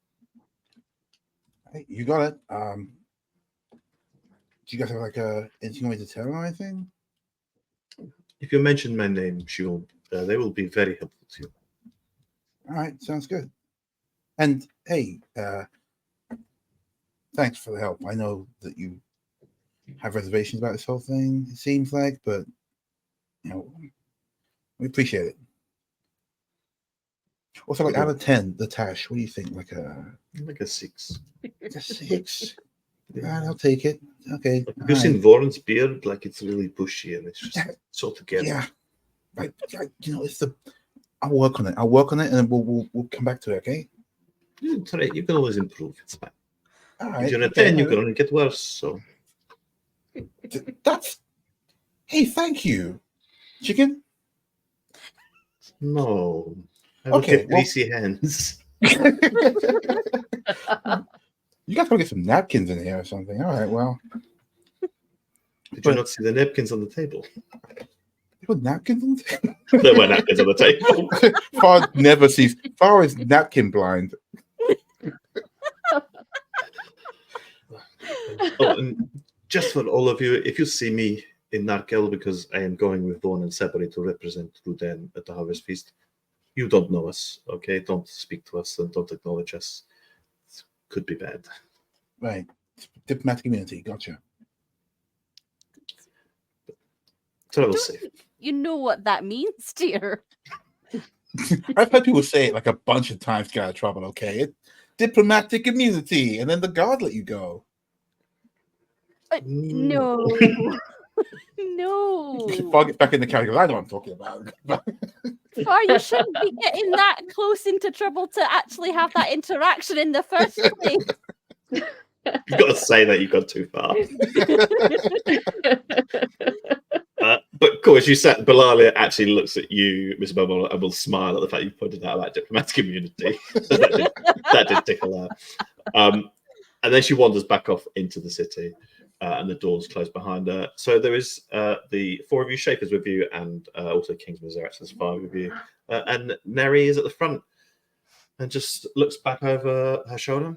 Hey, you got it. Do you guys have like anything you want me to tell her or anything?
If you mention my name, they will be very helpful to you.
All right, sounds good. And hey, thanks for the help. I know that you have reservations about this whole thing, it seems like, but you know, we appreciate it. Also, like out of 10, the Tash, what do you think? Like a
6.
a 6? Yeah, I'll take it. Okay.
Have you seen Voron's beard? Like it's really bushy and it's just so together.
Yeah. Right. You know, I'll work on it. And then we'll come back to it, okay?
It's all right. You can always improve. It's fine.
All right.
If you're a 10, you can only get worse. So
hey, thank you. Chicken?
No. I will
Okay,
get greasy hands.
You guys gotta get some napkins in here or something. All right, well.
Did you not see the napkins on the table?
There were napkins on the table?
There were napkins on the table.
Far never sees. Far is napkin blind.
And just for all of you, if you see me in Narkel, because I am going with Dawn and Sebari to represent Ruden at the Harvest Feast, you don't know us, okay? Don't speak to us and don't acknowledge us. It could be bad.
Right. Diplomatic immunity. Gotcha.
Travel safe.
You know what that means, dear.
I've heard people say it like a bunch of times to get out of trouble, okay? Diplomatic immunity, and then the guard let you go.
No. No.
Far gets back in the category. I know what I'm talking about.
Far, you shouldn't be getting that close into trouble to actually have that interaction in the first place.
You've got to say that you've gone too far. But of course, you said Belalia actually looks at you, Miss Bubble, and will smile at the fact you pointed out about diplomatic immunity. that did tickle her. And then she wanders back off into the city, and the doors close behind her. So there is the 4 of you, Shapers with you, and also Kingsman Zerax, there's 5 of you. And Neri is at the front and just looks back over her shoulder.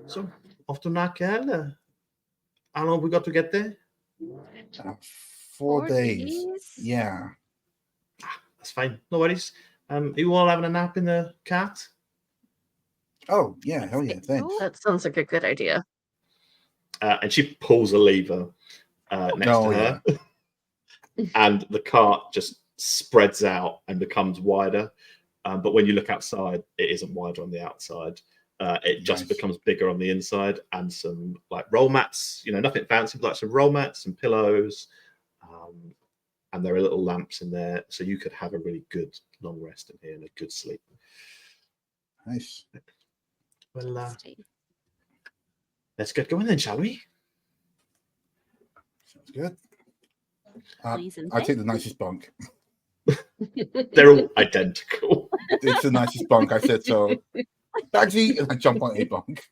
So, off to Narkel. How long have we got to get there?
4 days. Yeah.
That's fine. No worries. You all having a nap in the cart?
Oh, yeah. Hell yeah. Thanks.
That sounds like a good idea.
And she pulls a lever next to her. and the cart just spreads out and becomes wider. But when you look outside, it isn't wider on the outside. It just becomes bigger on the inside, and some like roll mats, nothing fancy, but like some roll mats and pillows. And there are little lamps in there, so you could have a really good long rest in here and a good sleep.
Nice.
Well, let's get going then, shall we?
Sounds good.
Please and
I take the nicest bunk.
They're all identical.
It's the nicest bunk. I said so. Bagsy, and I jump on a bunk.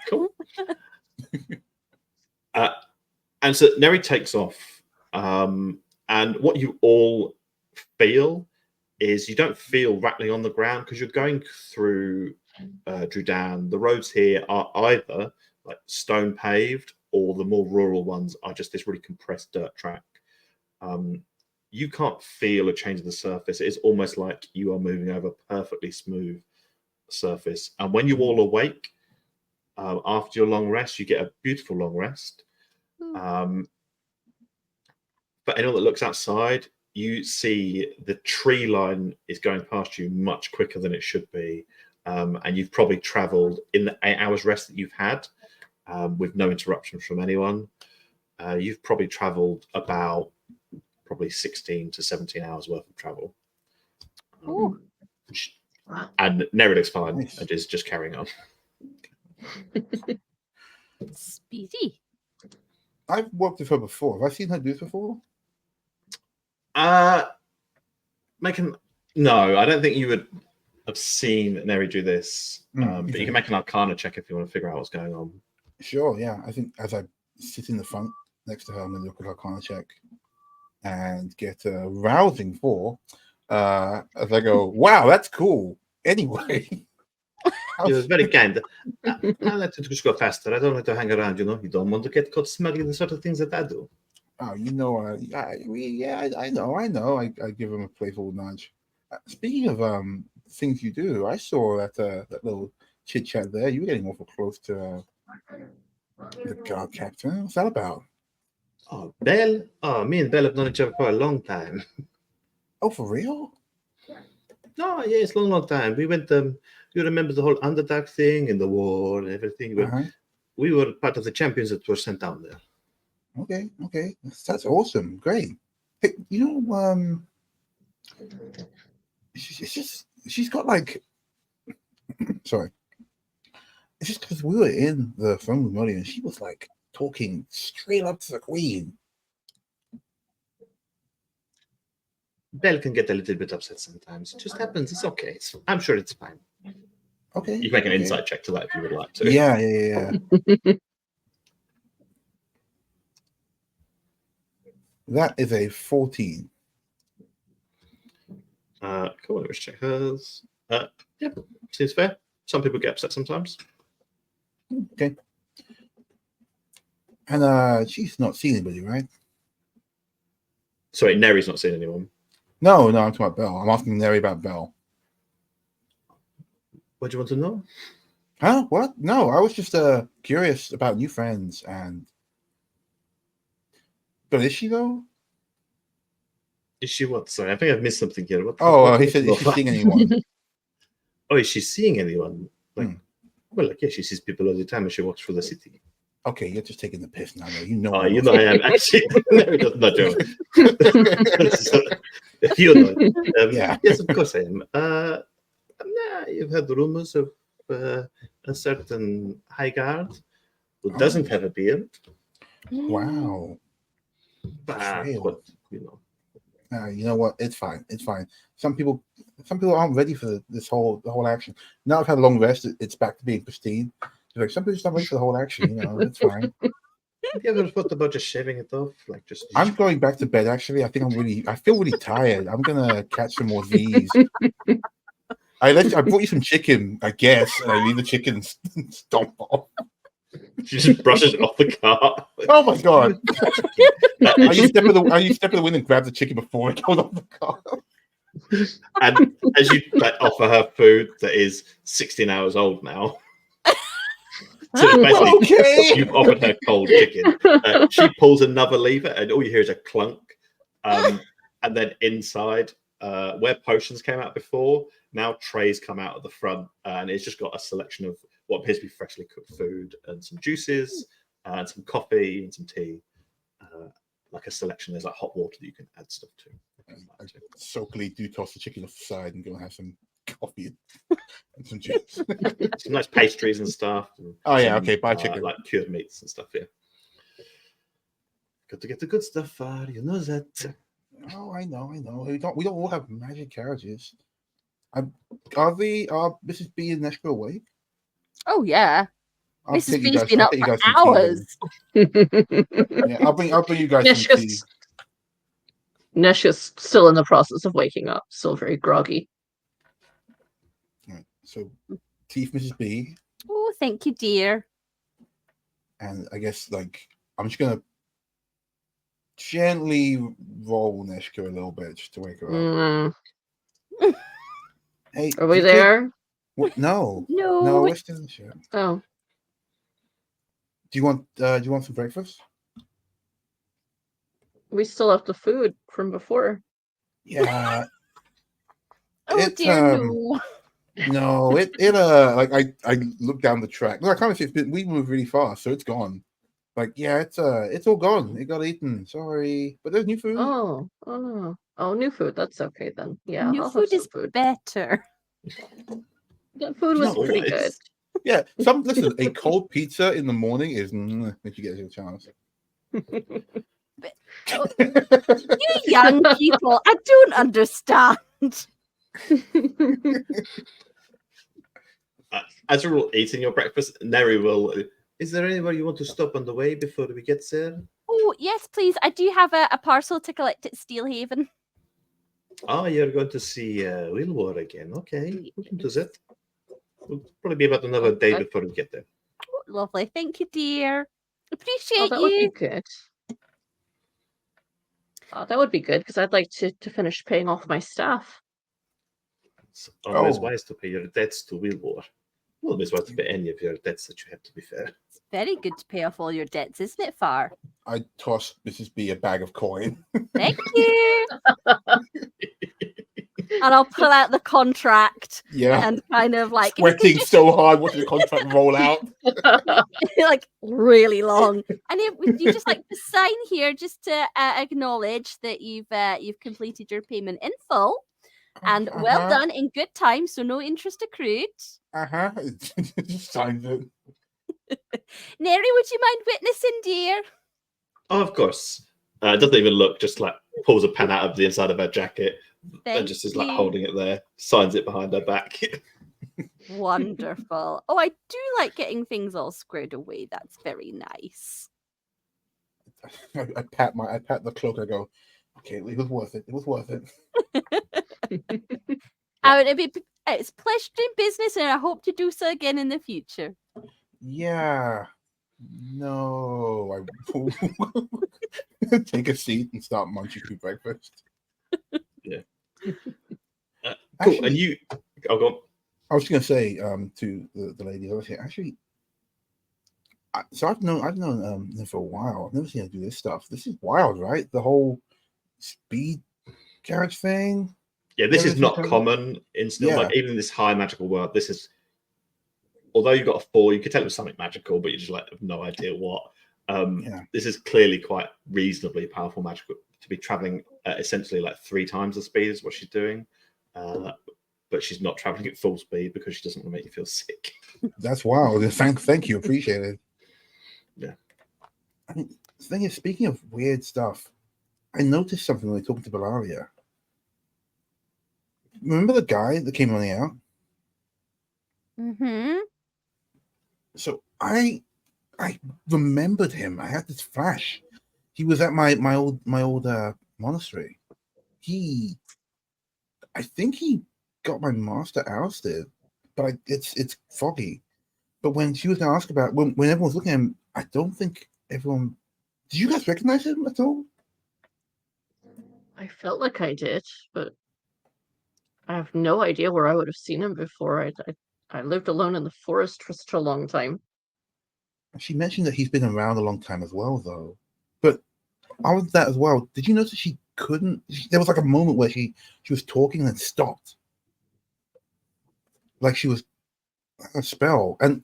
Cool. And so Neri takes off. And what you all feel is you don't feel rattling on the ground because you're going through Drudan. The roads here are either like stone paved, or the more rural ones are just this really compressed dirt track. You can't feel a change of the surface. It is almost like you are moving over perfectly smooth surface. And when you all awake after your long rest, you get a beautiful long rest. But anyone that looks outside, you see the tree line is going past you much quicker than it should be. And you've probably traveled in the 8 hours rest that you've had with no interruptions from anyone. You've probably traveled about 16 to 17 hours worth of travel. And Neri looks fine and is just carrying on.
Speedy.
I've worked with her before. Have I seen her do this before?
No, I don't think you would have seen Neri do this. But
Okay.
you can make an Arcana check if you want to figure out what's going on.
Sure, yeah. I think as I sit in the front next to her, I'm going to look at her Arcana check and get a rousing 4. As I go, wow, that's cool. Anyway.
You're very kind. I like to just go faster. I don't like to hang around, You don't want to get caught smuggling the sort of things that I do.
Oh, I know. I give him a playful nudge. Speaking of things you do, I saw that little chit chat there. You were getting awful close to the guard captain. What's that about?
Oh, Belle? Oh, me and Belle have known each other for a long time.
Oh, for real?
No, yes, long time. We went. You remember the whole Underdark thing and the war and everything? We were part of the champions that were sent down there.
Okay. That's awesome. Great. Hey, she's got like, sorry. It's just because we were in the phone with Molly and she was like talking straight up to the queen.
Belle can get a little bit upset sometimes. It just happens. It's okay. I'm sure it's fine.
Okay.
You can make an insight check to that if you would like to.
Yeah. That is a 14.
Cool. Let me check hers. Yeah, seems fair. Some people get upset sometimes.
Okay. And she's not seen anybody, right?
Sorry, Neri's not seen anyone.
No, I'm talking about Belle. I'm asking Neri about Belle.
What do you want to know?
Huh? What? No, I was just curious about new friends and. But is she though?
Is she what? Sorry, I think I've missed something here.
He said, is she seeing anyone?
Oh, is she seeing anyone? Well, yeah, she sees people all the time and she walks through the city.
Okay, you're just taking the piss now. You know.
Oh, I am actually. No, not joke.
Yeah.
Yes, of course I am. You've heard the rumors of a certain high guard who doesn't have a beard.
Wow.
But
you know what? It's fine. Some people aren't ready for the whole action. Now I've had a long rest. It's back to being pristine. Like some people just not ready for the whole action. It's fine.
Have you ever thought about just shaving it off?
I'm going back to bed. Actually, I feel really tired. I'm gonna catch some more V's. I brought you some chicken, I guess, and I leave the chicken stomp off.
She just brushes it off the cart.
Oh my god! I use step of the wind and grab the chicken before it goes off the cart.
And as you offer her food that is 16 hours old now, So basically,
Okay.
you've offered her cold chicken. She pulls another lever, and all you hear is a clunk. And then inside, where potions came out before, now trays come out at the front, and it's just got a selection of what appears to be freshly cooked food and some juices, and some coffee and some tea. Like a selection, there's like hot water that you can add stuff to.
Soakly do toss the chicken off the side and go and have some coffee and some juice.
Some nice pastries and stuff. And
Oh yeah,
some,
okay, buy chicken.
like cured meats and stuff. Yeah, got to get the good stuff. You know that.
Oh, I know. We don't all have magic carriages. Are Mrs. B and Neshka awake?
Oh yeah.
I'll
Mrs.
take you
B's
guys-
been
I'll
up
take you
for
guys some tea then.
Neshka's
Yeah, I'll bring you guys some tea.
still in the process of waking up, still very groggy.
Right, so tea for Mrs. B,
Oh, thank you, dear.
and I guess like I'm just gonna gently roll Neshka a little bit just to wake her up. Hey,
Are we
you kid-
there?
What? No,
No.
we're still in the show.
Oh,
Do you want some breakfast?
we still have the food from before.
Yeah.
Oh
It's,
dear, no.
No, like I look down the track. No, I kind of see we move really fast, so it's gone. Like, yeah, it's all gone. It got eaten. Sorry, but there's new food.
Oh, new food. That's okay then. Yeah,
New
I'll have
food
some
is
food.
better.
That food
You
was
know
pretty
what?
good.
Yeah, listen. A cold pizza in the morning is if you get a chance.
You young people, I don't understand.
As you're all eating your breakfast, Neri will. Is there anywhere you want to stop on the way before we get there?
Oh, yes, please. I do have a parcel to collect at Steelhaven.
Oh, you're going to see Wilwar again. Okay, we can do that. It'll probably be about another day
Okay.
before we get there.
Oh, lovely. Thank you, dear. Appreciate
Oh, that would be
you.
good. That would be good because I'd like to finish paying off my staff.
It's always
Oh.
wise to pay your debts to Wilwar. Always wise to pay any of your debts that you have, to be fair.
It's very good to pay off all your debts, isn't it, Far?
I toss Mrs. B a bag of coin.
Thank you. And I'll pull out the contract
Yeah,
and kind of like
sweating so hard watching the contract roll out.
like really long. And you just like to sign here just to acknowledge that you've completed your payment in full. And well done in good time, so no interest accrued.
Just signed it.
Neri, would you mind witnessing, dear?
Oh, of course. Doesn't even look, just like pulls a pen out of the inside of her jacket
Thank
and just is like
you.
holding it there, signs it behind her back.
Wonderful. Oh, I do like getting things all squared away. That's very nice.
I pat the cloak. I go, okay, it was worth it. It was worth it.
It's a pleasure doing business, and I hope to do so again in the future.
Yeah. No, I take a seat and start munching through breakfast.
Cool.
Actually,
And you, oh, go on.
I was going to say to the lady over here. Actually, so I've known them for a while. I've never seen her do this stuff. This is wild, right? The whole speed carriage thing.
Yeah, this is
Everything
not
comes-
common in Steel.
Yeah.
Like even in this high magical world, this is. Although you got a 4, you could tell it was something magical, but you just like have no idea what. This is clearly quite reasonably powerful magical to be traveling at essentially like 3 times the speed as what she's doing, but she's not traveling at full speed because she doesn't want to make you feel sick.
That's wild. Thank you. Appreciate it.
Yeah.
I mean, the thing is, speaking of weird stuff, I noticed something when we were talking to Bellaria. Remember the guy that came running out?
Mm-hmm.
So I remembered him. I had this flash. He was at my old monastery. I think he got my master ousted, but it's foggy. But when she was going to ask about when everyone was looking at him, I don't think everyone. Did you guys recognize him at all?
I felt like I did, but I have no idea where I would have seen him before. I lived alone in the forest for such a long time.
She mentioned that he's been around a long time as well, though. But other than that as well, did you notice she couldn't? There was like a moment where she was talking and then stopped, like she was a spell. And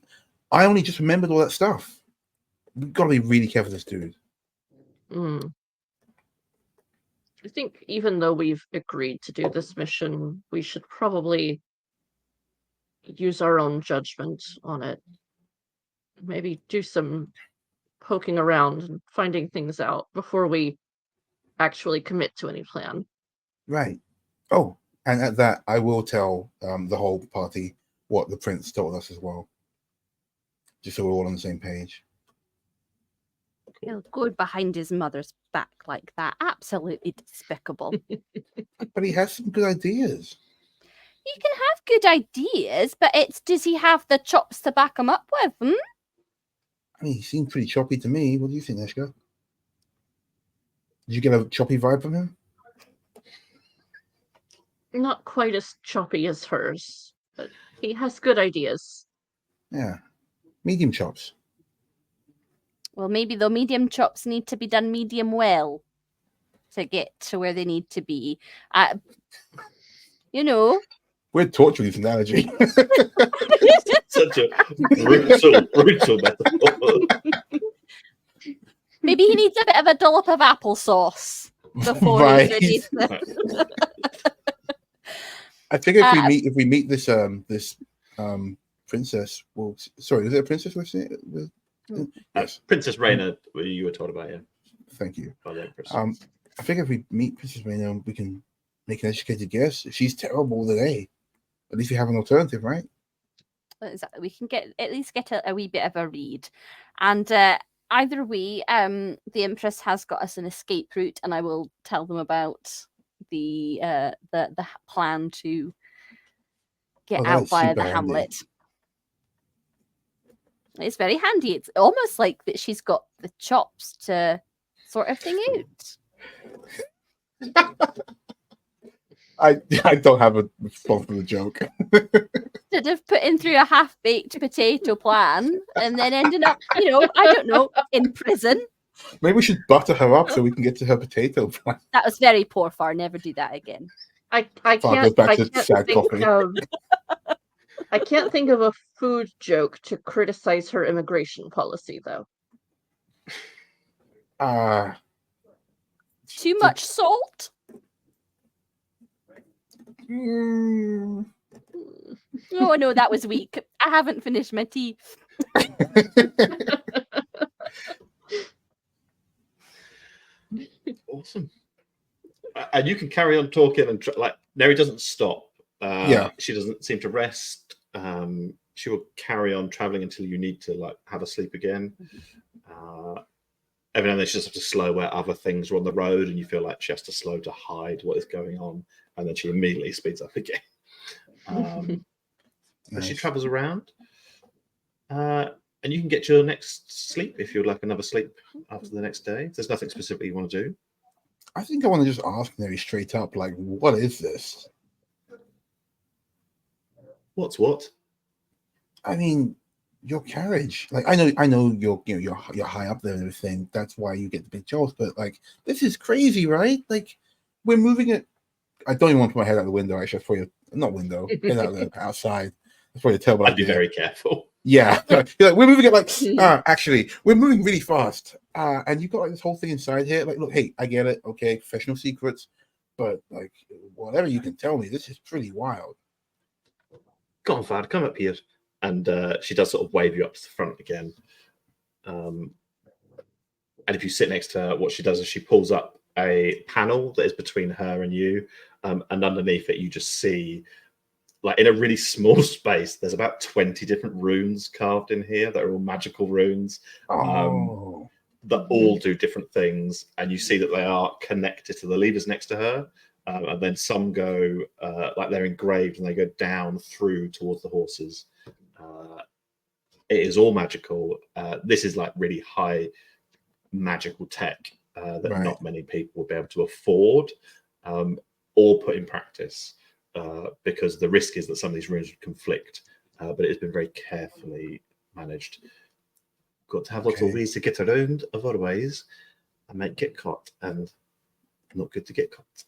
I only just remembered all that stuff. We've got to be really careful with this dude.
I think even though we've agreed to do this mission, we should probably use our own judgment on it. Maybe do some poking around and finding things out before we actually commit to any plan.
Right. Oh, and at that, I will tell the whole party what the prince told us as well, just so we're all on the same page.
He'll go behind his mother's back like that. Absolutely despicable.
But he has some good ideas.
He can have good ideas, but does he have the chops to back them up with?
I mean, he seemed pretty choppy to me. What do you think, Eshka? Did you get a choppy vibe from him?
Not quite as choppy as hers, but he has good ideas.
Yeah. Medium chops.
Well, maybe the medium chops need to be done medium well to get to where they need to be.
We're torturing this analogy.
Such a brutal metaphor.
Maybe he needs a bit of a dollop of applesauce before
Right.
he's ready.
I figure if we meet this princess, well, sorry, is it a princess we're seeing? Yes.
Princess Raina, you were told about, yeah.
Thank you.
By the Empress.
I figure if we meet Princess Raina, we can make an educated guess. If she's terrible today, at least we have an alternative, right?
Exactly. We can at least get a wee bit of a read. And either way, the Empress has got us an escape route, and I will tell them about the plan to get out via the hamlet. It's very handy. It's almost like that she's got the chops to sort of thing out.
I don't have a response for the joke.
Instead of putting through a half-baked potato plan and then ending up, I don't know, in prison.
Maybe we should butter her up so we can get to her potato plan.
That was very poor, Far. Never do that again.
I can't think of a food joke to criticize her immigration policy, though.
Too much salt? Oh, no, that was weak. I haven't finished my tea.
Awesome. And you can carry on talking, and Neri doesn't stop. She doesn't seem to rest. She will carry on traveling until you need to have a sleep again. Every now and then she just has to slow where other things are on the road, and you feel like she has to slow to hide what is going on, and then she immediately speeds up again. But she travels around, and you can get your next sleep if you'd like another sleep after the next day. If there's nothing specific you want to do.
I think I want to just ask Neri straight up, what is this?
What's what?
I mean, your carriage. I know you're high up there and everything. That's why you get the big jobs. But this is crazy, right? We're moving it. I don't even want to put my head out the window. Actually, for you, not window, head out the outside. That's probably a terrible idea.
I'd be very careful.
Yeah, we're moving it actually, we're moving really fast. And you've got this whole thing inside here. Look, hey, I get it. Okay, professional secrets, but whatever you can tell me, this is pretty wild.
Go on, Fad, come up here. And she does sort of wave you up to the front again. And if you sit next to her, what she does is she pulls up a panel that is between her and you. And underneath it, you just see, in a really small space, there's about 20 different runes carved in here that are all magical runes that all do different things. And you see that they are connected to the levers next to her. And then some go, they're engraved, and they go down through towards the horses. It is all magical. This is really high magical tech that not many people will be able to afford or put in practice, because the risk is that some of these runes would conflict, but it has been very carefully managed. got to have lots of
Okay.
ways to get around. Otherwise, I might get caught, and not good to get caught.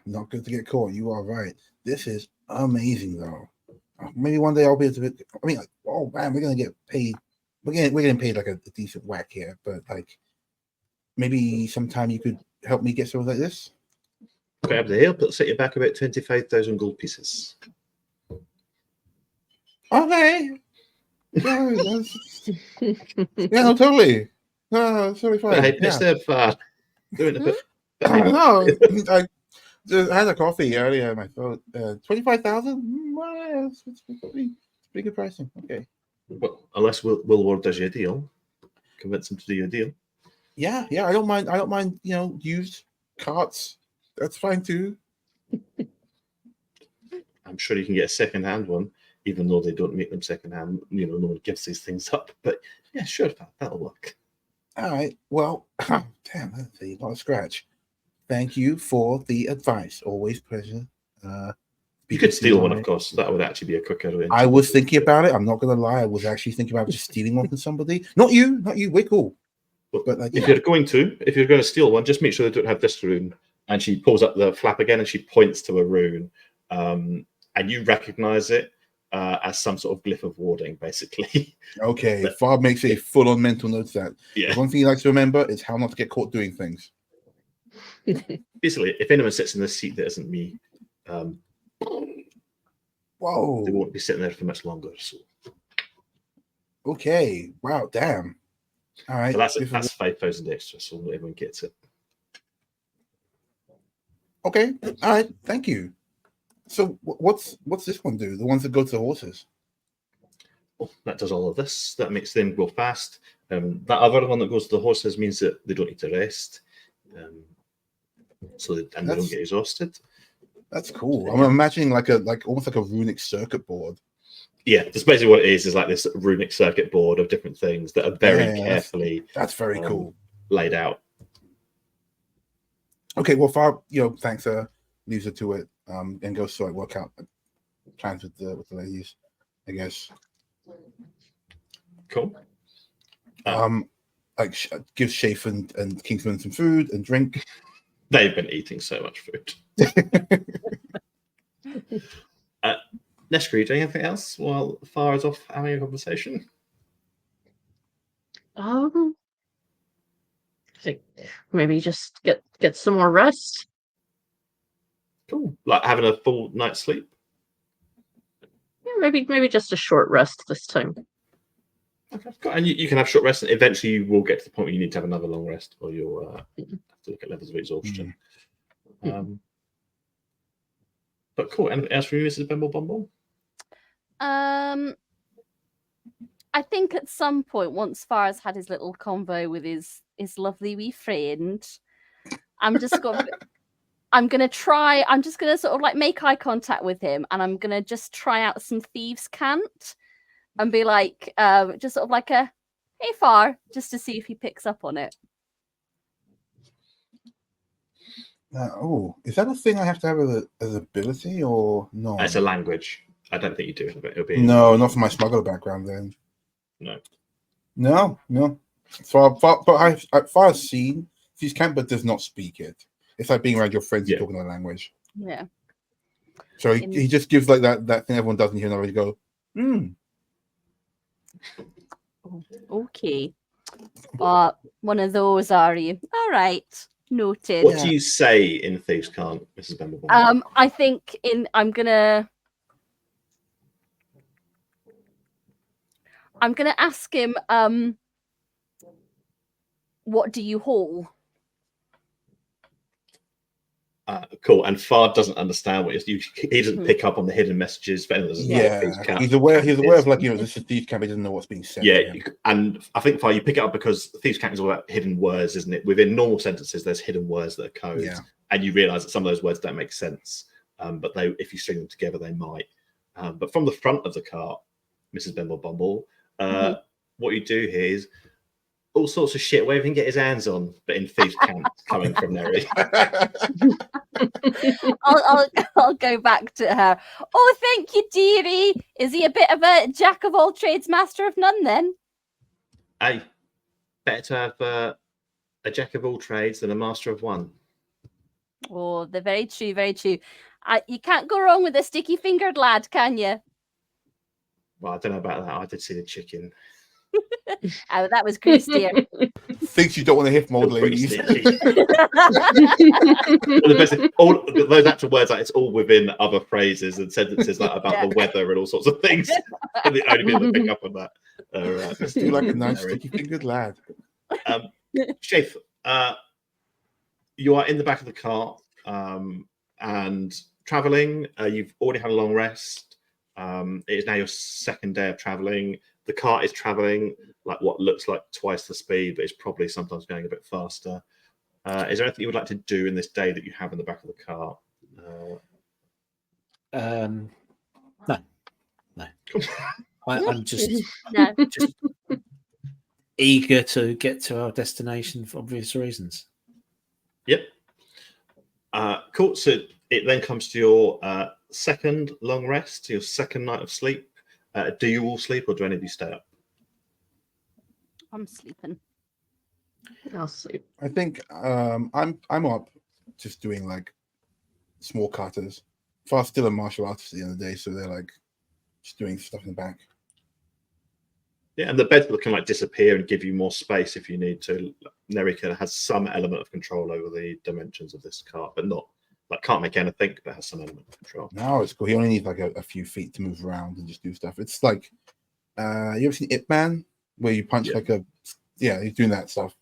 Not good to get caught. You are right. This is amazing, though. Maybe one day I'll be able to. I mean, like, oh man, we're gonna get paid. We're getting paid like a decent whack here, but like maybe sometime you could help me get something like this.
Grab the help. It'll set you back about 25,000 gold pieces.
Okay. Yeah, no, totally. No, it's totally fine.
Hey,
Yeah.
pitch there, far. Doing a bit.
No, I had a coffee earlier and I thought 25,000. It's pretty good pricing. Okay.
Well, unless Will Ward does you a deal, convince him to do you a deal.
Yeah, I don't mind. Used carts. That's fine too.
I'm sure you can get a second-hand one, even though they don't make them second-hand. No one gives these things up. But yeah, sure, that'll work.
All right. Well, damn, that's a lot of scratch. Thank you for the advice. Always pleasure.
You could steal one, of course. That would actually be a quicker way.
I was thinking about it. I'm not gonna lie. I was actually thinking about just stealing one from somebody. Not you. We're cool. But like,
if you're going to steal one, just make sure they don't have this rune. And she pulls up the flap again, and she points to a rune, and you recognize it as some sort of glyph of warding, basically.
Okay, Farb makes a full-on mental note of that.
Yeah.
The one thing he likes to remember is how not to get caught doing things.
Basically, if anyone sits in this seat that isn't me,
Whoa.
they won't be sitting there for much longer. So.
Okay. Wow. Damn. All right.
So that's 5,000 extra, so not everyone gets it.
Okay. All right. Thank you. So what's this one do? The ones that go to the horses?
Well, that does all of this. That makes them go fast. That other one that goes to the horses means that they don't need to rest, they don't get exhausted.
That's cool. I'm imagining almost like a runic circuit board.
Yeah, that's basically what it is like this runic circuit board of different things that are very carefully.
That's very cool.
Laid out.
Okay, well, Farb, thanks. Leaves her to it, and goes to work out plans with the ladies, I guess.
Cool.
Gives Shafe and Kingsman some food and drink.
They've been eating so much food. Neshri, do anything else while Far is off having a conversation?
I think maybe just get some more rest.
Cool. Like having a full night's sleep?
Yeah, maybe just a short rest this time.
Okay. And you can have short rest, and eventually you will get to the point where you need to have another long rest, or you'll have to look at levels of exhaustion. But cool. Anything else from you, Mrs. Bumble?
I think at some point, once Far's had his little convo with his lovely wee friend, I'm just going to sort of like make eye contact with him, and I'm going to just try out some thieves' cant and be like, just sort of like a, hey, Far, just to see if he picks up on it.
Is that a thing I have to have as ability or no?
It's a language. I don't think you do it, but it'll be.
No, not for my smuggler background then.
No.
Far as seen, thieves' cant, but does not speak it. It's like being around your friends and talking their language.
Yeah.
So he just gives like that thing everyone does in here, and you go,
Okay. One of those, are you? All right. Noted.
What do you say in Thieves' Cant, Mrs. Bumble?
I think I'm gonna ask him, what do you haul?
Cool. And Fard doesn't understand what he doesn't pick up on the hidden messages.
He's aware of this is Thieves' Cant. He doesn't know what's being said.
Yeah, and I think Fard, you pick it up because Thieves' Cant is all about hidden words, isn't it? Within normal sentences, there's hidden words that are codes, and you realise that some of those words don't make sense. But if you string them together, they might. But from the front of the cart, Mrs. Bumble, what you do here is all sorts of shit where he can get his hands on, but in Thieves' Cant coming from Neri.
I'll go back to her. Oh, thank you, dearie. Is he a bit of a jack of all trades, master of none then?
Hey, better to have a jack of all trades than a master of one.
Oh, they're very true, very true. You can't go wrong with a sticky-fingered lad, can you?
Well, I don't know about that. I did see the chicken.
Oh, that was Goose dear.
Things you don't want to hear from old
Pretty
ladies.
snitchy. Well, the best thing, all those actual words, like, it's all within other phrases and sentences, like about the weather and all sorts of things. And the only people that pick up on that are
Let's do like a nice sticky-fingered lad.
Shafe, you are in the back of the car and traveling. You've already had a long rest. It is now your second day of traveling. The car is traveling like what looks like twice the speed, but it's probably sometimes going a bit faster. Is there anything you would like to do in this day that you have in the back of the car?
No. I'm just
No.
just eager to get to our destination for obvious reasons.
Yep. Cool. So it then comes to your second long rest, your second night of sleep. Do you all sleep, or do any of you stay up?
I'm sleeping.
I'll sleep.
I think I'm up just doing like small katas. Fast still a martial artist at the end of the day, so they're like just doing stuff in the back.
Yeah, and the beds can like disappear and give you more space if you need to. Nerika has some element of control over the dimensions of this cart, but not like can't make anything, but has some element of control.
Now it's cool. He only needs like a few feet to move around and just do stuff. It's like you ever seen Ip Man, where you punch like a he's doing that stuff.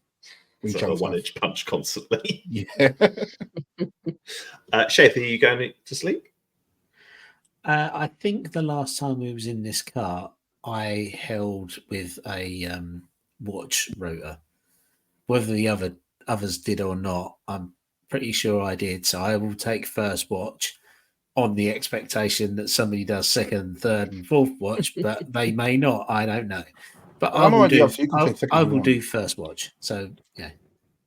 It's like a 1-inch punch constantly.
Yeah.
Shafe, are you going to sleep?
I think the last time we was in this car, I held with a watch rotor. Whether the others did or not, I'm pretty sure I did. So I will take first watch on the expectation that somebody does second, third, and fourth watch, but they may not. I don't know. But I will do. I will do first watch. So yeah,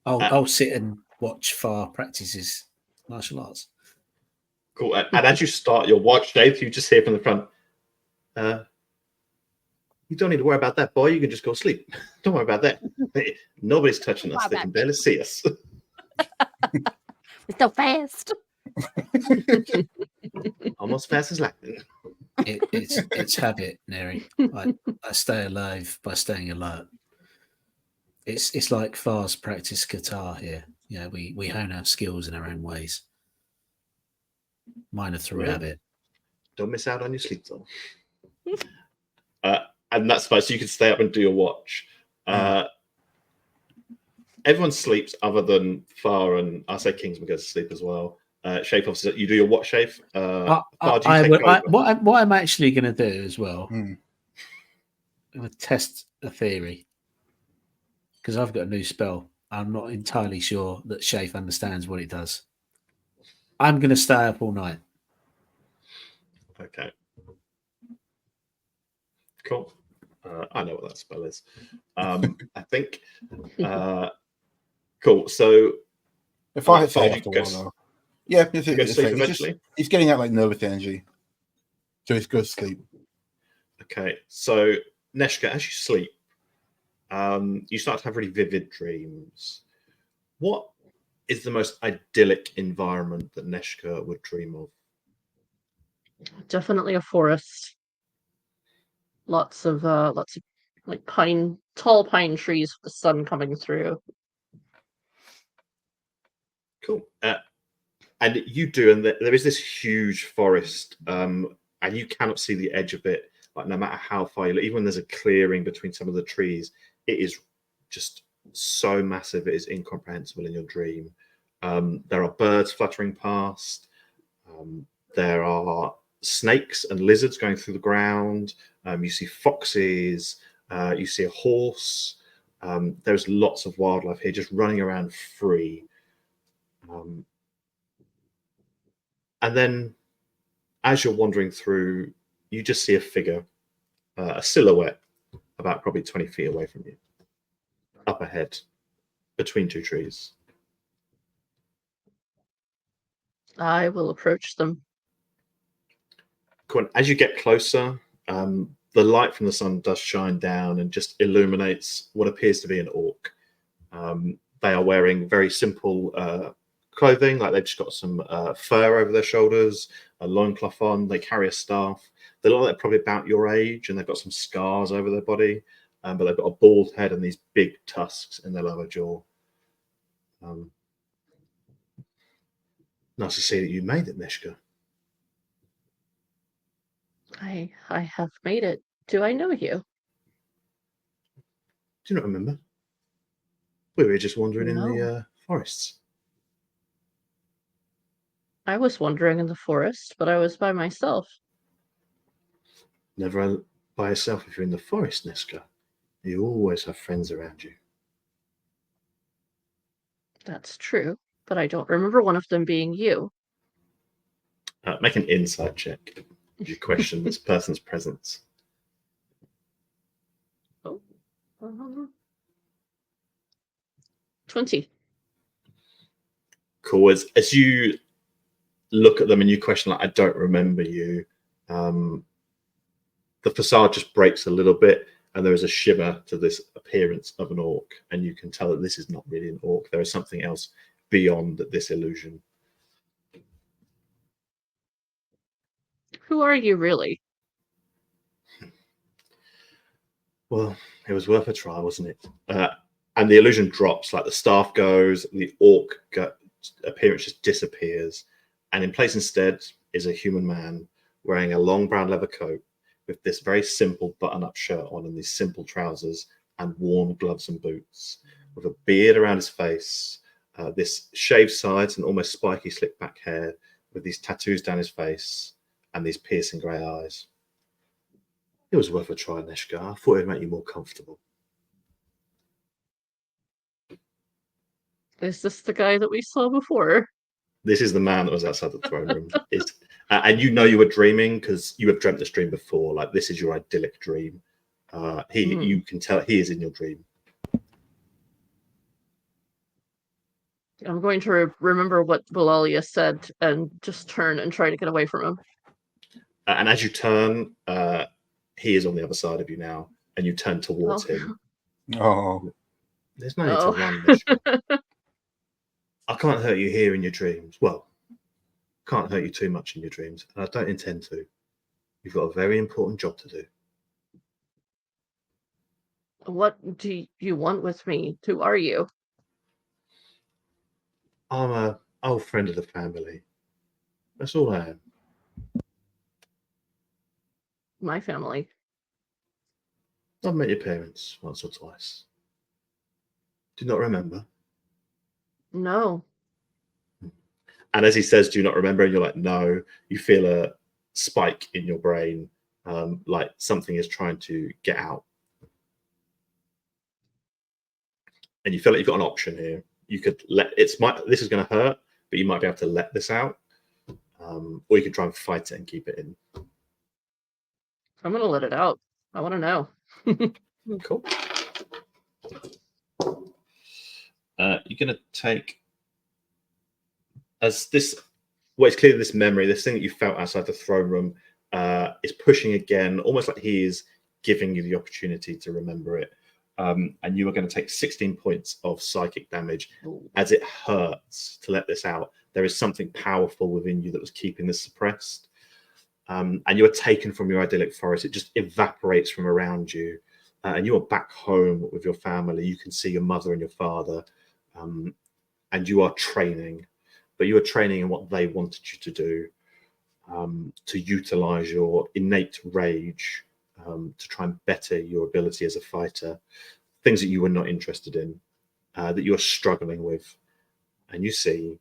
I'll sit and watch Far practices martial arts.
Cool. And as you start your watch, Dave, you just hear from the front, you don't need to worry about that, boy. You can just go sleep. Don't worry about that. Nobody's touching us. They can barely see us.
It's so fast.
Almost fast as lightning.
It's habit, Neri. I stay alive by staying alert. It's like fast practice guitar here. Yeah, we hone our skills in our own ways. Mine are through habit.
Don't miss out on your sleep, though. And that's fine. So you can stay up and do your watch. Everyone sleeps other than Far, and I say Kingsman goes to sleep as well. Shafe, obviously, you do your watch, Shafe.
What I'm actually going to do as well, I'm going to test a theory because I've got a new spell. I'm not entirely sure that Shafe understands what it does. I'm going to stay up all night.
Okay. Cool. I know what that spell is. I think. Cool. So
if I had to after a while, he's getting out like nervous energy, so he's good to sleep.
Okay. So Neshka, as you sleep, you start to have really vivid dreams. What is the most idyllic environment that Neshka would dream of?
Definitely a forest. Lots of like tall pine trees with the sun coming through.
Cool. And you do, and there is this huge forest, and you cannot see the edge of it. Like no matter how far you look, even when there's a clearing between some of the trees, it is just so massive. It is incomprehensible in your dream. There are birds fluttering past. There are snakes and lizards going through the ground. You see foxes. You see a horse. There's lots of wildlife here just running around free. And then as you're wandering through, you just see a figure, a silhouette, about probably 20 feet away from you, up ahead, between two trees. I
will approach them.
Cool. As you get closer, the the light from the sun does shine down and just illuminates what appears to be an orc. They are wearing very simple clothing, like they've just got some fur over their shoulders, a loincloth on, they carry a staff. They look like they're probably about your age, and they've got some scars over their body, but they've got a bald head and these big tusks in their lower jaw. Nice to see that you made it, Mishka.
I have made it. Do I know you?
Do you not remember? We were just wandering in
No.
the forests.
I was wandering in the forest, but I was by myself.
Never by yourself if you're in the forest, Niska. You always have friends around you.
That's true, but I don't remember one of them being you.
Make an insight check if you question this person's presence.
Oh. 20.
Cool. As you look at them and you question, like, I don't remember you, the facade just breaks a little bit, and there is a shimmer to this appearance of an orc, and you can tell that this is not really an orc. There is something else beyond this illusion.
Who are you really?
Well, it was worth a try, wasn't it? And the illusion drops, like the staff goes, the orc appearance just disappears, and in place instead is a human man wearing a long brown leather coat with this very simple button-up shirt on and these simple trousers and worn gloves and boots, with a beard around his face, this shaved sides and almost spiky slick back hair, with these tattoos down his face and these piercing grey eyes. It was worth a try, Nishka. I thought it'd make you more comfortable.
Is this the guy that we saw before?
This is the man that was outside the throne room. And you know you were dreaming because you have dreamt this dream before. Like, this is your idyllic dream. You can tell he is in your dream.
I'm going to remember what Balalia said and just turn and try to get away from him.
And as you turn, he is on the other side of you now, and you turn towards him.
Oh,
There's no need to run, Mishka. I can't hurt you here in your dreams. Well, can't hurt you too much in your dreams, and I don't intend to. You've got a very important job to do.
What do you want with me? Who are you?
I'm an old friend of the family. That's all I am.
My family.
I've met your parents once or twice. Do you not remember?
No.
And as he says, do you not remember? And you're like, no. You feel a spike in your brain, like something is trying to get out. And you feel like you've got an option here. You could this is going to hurt, but you might be able to let this out. Or you could try and fight it and keep it in.
I'm going to let it out. I want to know.
Cool. You're going to take, as this, well, it's clear this memory, this thing that you felt outside the throne room is pushing again, almost like he is giving you the opportunity to remember it. And you are going to take 16 points of psychic damage. As it hurts to let this out. There is something powerful within you that was keeping this suppressed. And you are taken from your idyllic forest. It just evaporates from around you. And you are back home with your family. You can see your mother and your father. And you are training. But you are training in what they wanted you to do, to utilize your innate rage, to try and better your ability as a fighter, things that you were not interested in, that you are struggling with. And you see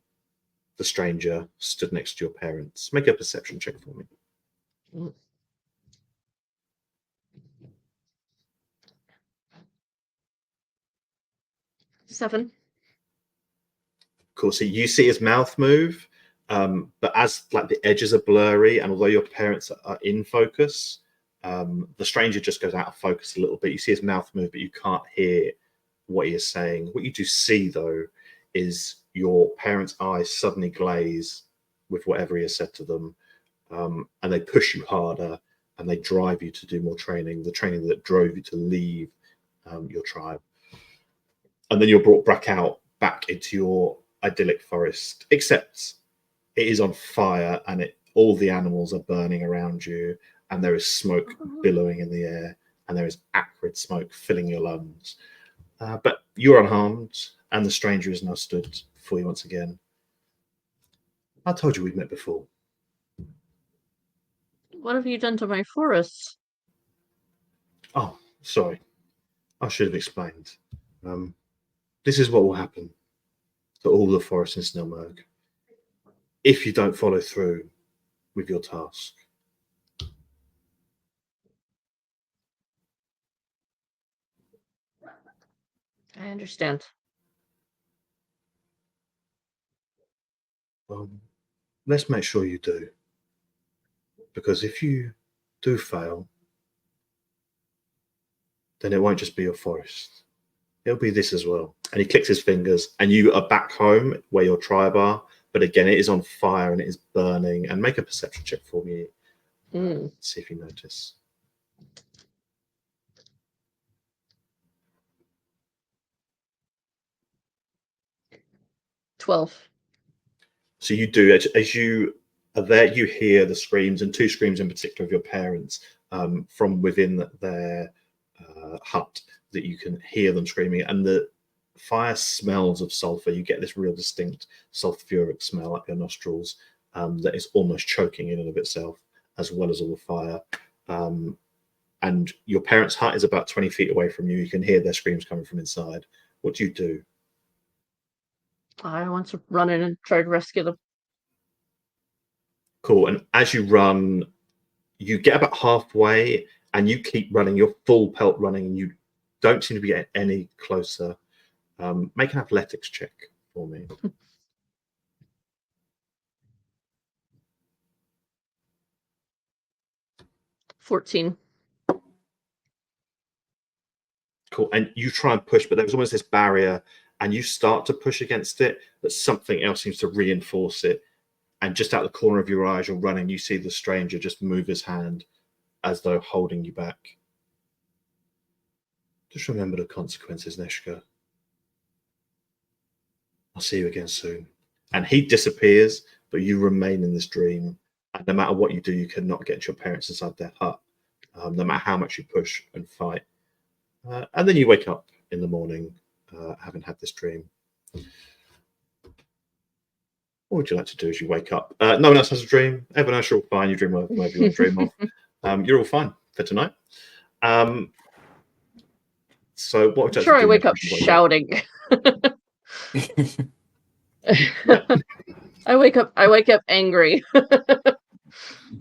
the stranger stood next to your parents. Make a perception check for me.
7.
Cool. So you see his mouth move, but as like the edges are blurry, and although your parents are in focus, the stranger just goes out of focus a little bit. You see his mouth move, but you can't hear what he is saying. What you do see, though, is your parents' eyes suddenly glaze with whatever he has said to them, and they push you harder, and they drive you to do more training, the training that drove you to leave your tribe. And then you're brought back into your idyllic forest, except it is on fire and all the animals are burning around you, and there is smoke billowing in the air, and there is acrid smoke filling your lungs. But you're unharmed, and the stranger is now stood before you once again. I told you we'd met before.
What have you done to my forests?
Oh, sorry. I should have explained. This is what will happen to all the forests in Snillmerg if you don't follow through with your task.
I understand.
Well, let's make sure you do. Because if you do fail, then it won't just be your forest. It'll be this as well. And he clicks his fingers, and you are back home where your tribe are. But again, it is on fire and it is burning. And make a perception check for me. See if you notice.
$12.
So you do, as you are there, you hear the screams, and two screams in particular of your parents from within their hut, that you can hear them screaming, and the fire smells of sulfur. You get this real distinct sulfuric smell up your nostrils that is almost choking in and of itself, as well as all the fire. And your parents' hut is about 20 feet away from you. You can hear their screams coming from inside. What do you do?
I want to run in and try to rescue them.
Cool. And as you run, you get about halfway and you keep running. You're full pelt running, and you don't seem to be getting any closer. Make an athletics check for me.
14.
Cool. And you try and push, but there's almost this barrier, and you start to push against it, but something else seems to reinforce it. And just out the corner of your eyes, you're running, you see the stranger just move his hand as though holding you back. Just remember the consequences, Neshka. I'll see you again soon. And he disappears, but you remain in this dream. And no matter what you do, you cannot get your parents inside their hut, no matter how much you push and fight. And then you wake up in the morning, having had this dream. What would you like to do as you wake up? No one else has a dream. Everyone else, you're all fine. You dream whatever you want to dream of. You're all fine for tonight. So what would you like to do?
I'm sure I wake up shouting. I wake up angry.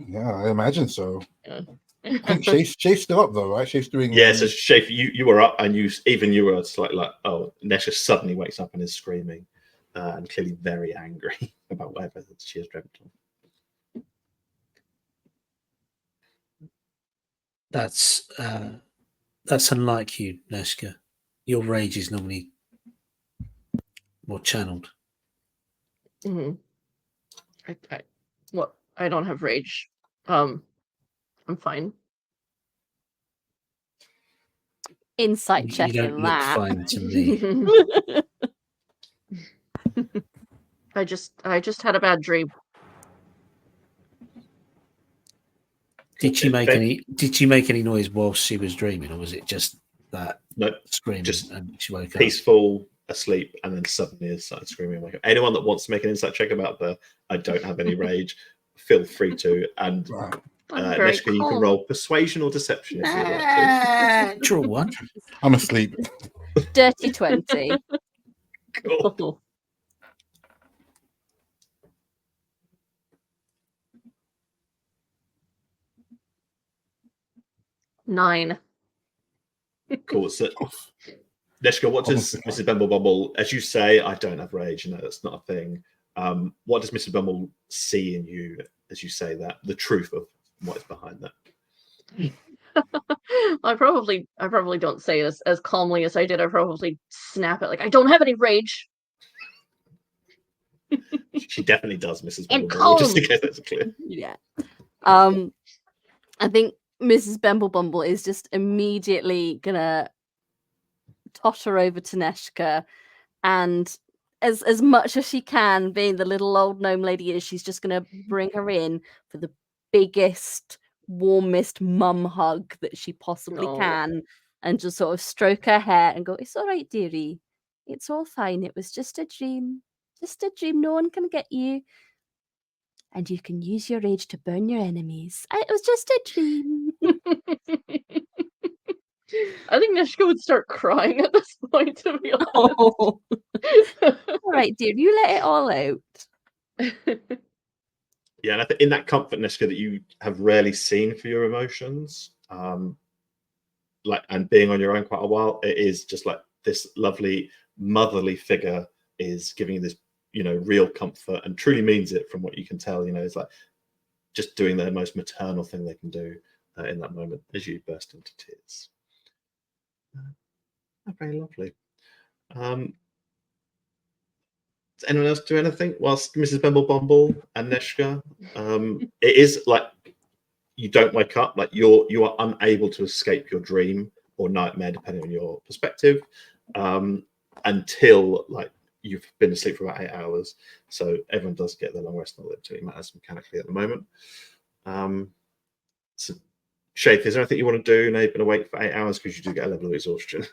Yeah, I imagine so.
Yeah.
I think Shafe's still up though, right? Shafe's doing.
Yeah, so Shafe, you were up, and you were slightly like, oh, Nesha suddenly wakes up and is screaming, and clearly very angry about whatever she has dreamt of.
That's unlike you, Neshka. Your rage is normally more channeled.
Mm-hmm. I don't have rage. I'm fine.
Insight check
You don't
in
look
that.
fine to me.
I just had a bad dream.
Did she make any noise whilst she was dreaming, or was it just that screaming
just
and she woke up?
Peaceful, asleep, and then suddenly started screaming. Like, anyone that wants to make an insight check about the I don't have any rage, feel free to. And Neshka, you can roll persuasion or deception if you'd like to.
Draw one.
I'm asleep.
Dirty 20.
Cool.
Nine.
Cool. So, Neshka, what does Mrs. Bumble, as you say, I don't have rage, that's not a thing. What does Mrs. Bumble see in you as you say that? The truth of what is behind that?
I probably don't say this as calmly as I did. I probably snap it like, I don't have any rage.
She definitely does, Mrs.
And
Bumble, just in case that's clear.
Yeah. I think Mrs. Bumble is just immediately gonna totter over to Neshka, and as much as she can, being the little old gnome lady is, she's just gonna bring her in for the biggest, warmest mum hug that she possibly
No.
can, and just sort of stroke her hair and go, "It's all right, dearie. It's all fine. It was just a dream. Just a dream. No one can get you. And you can use your rage to burn your enemies. It was just a dream."
I think Nishka would start crying at this point, to be honest.
Oh. All right, dear, you let it all out.
Yeah, and I think in that comfort, Nishka, that you have rarely seen for your emotions, like, and being on your own quite a while, it is just like this lovely motherly figure is giving you this, real comfort, and truly means it from what you can tell. It's like just doing the most maternal thing they can do in that moment as you burst into tears. Very lovely. Does anyone else do anything whilst Mrs. Bumble and Neshka? It is like you don't wake up, like you are unable to escape your dream or nightmare, depending on your perspective, until like you've been asleep for about 8 hours. So everyone does get their long rest, not that it matters mechanically at the moment. So Shape, is there anything you want to do now you've been awake for 8 hours, because you do get a level of exhaustion?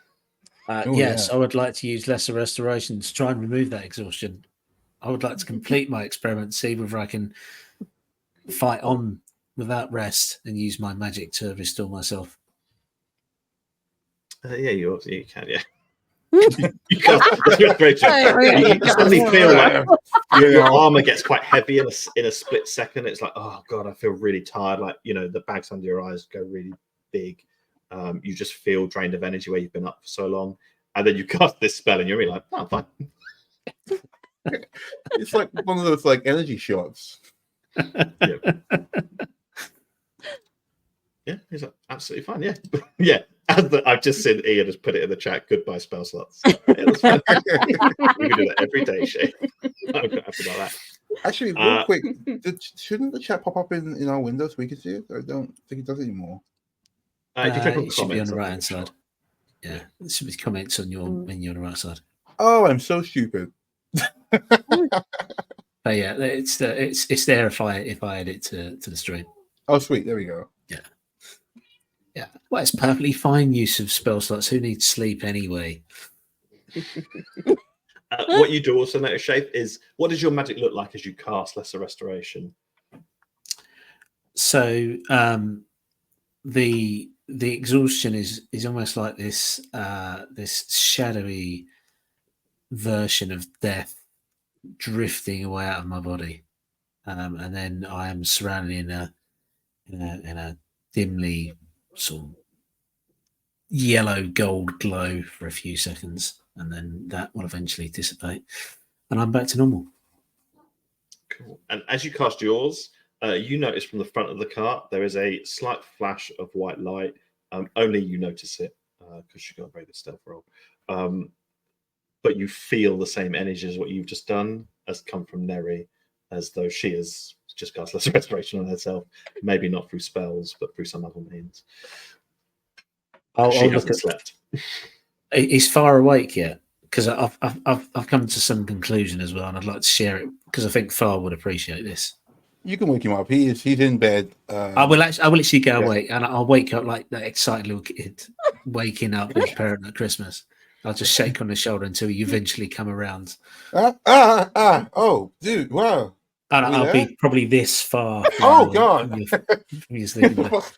Yes, I would like to use lesser restoration to try and remove that exhaustion. I would like to complete my experiment, see whether I can fight on without rest and use my magic to restore myself.
Yeah, you can, yeah. You can't. You suddenly feel like your armor gets quite heavy in a split second. It's like, oh god, I feel really tired. Like, the bags under your eyes go really big. You just feel drained of energy where you've been up for so long, and then you cast this spell and you're really like, oh, I'm fine.
It's like one of those like energy shots.
Yeah, he's like, absolutely fine. Yeah, yeah. I've just seen Ian has put it in the chat. Goodbye, spell slots. Yeah, that's fine. You can do that every day, Shay. I'm quite happy about that.
Actually, real quick, shouldn't the chat pop up in our window so we can see it? I don't think it does anymore.
It should be on the right hand side. Yeah, it should be comments on your menu on the right side.
Oh, I'm so stupid.
But yeah, it's there if I add it to the stream.
Oh, sweet. There we go.
Yeah. Well, it's perfectly fine use of spell slots. Who needs sleep anyway?
What you do also notice, Shape, is what does your magic look like as you cast Lesser Restoration?
So the exhaustion is almost like this this shadowy version of death drifting away out of my body, and then I am surrounded in a dimly sort of yellow gold glow for a few seconds, and then that will eventually dissipate, and I'm back to normal.
Cool. And as you cast yours, you notice from the front of the cart there is a slight flash of white light. Only you notice it because you got a very good stealth roll. But you feel the same energy as what you've just done has come from Neri, as though she has just cast Lesser Restoration on herself. Maybe not through spells, but through some other means. She hasn't slept.
Is Far awake yet? Because I've come to some conclusion as well, and I'd like to share it because I think Far would appreciate this.
You can wake him up. He's in bed.
I will actually go awake, and I'll wake up like that excited little kid waking up with his parent at Christmas. I'll just shake on the shoulder until you eventually come around.
Oh, dude, wow.
And I'll be probably this far.
Oh, God.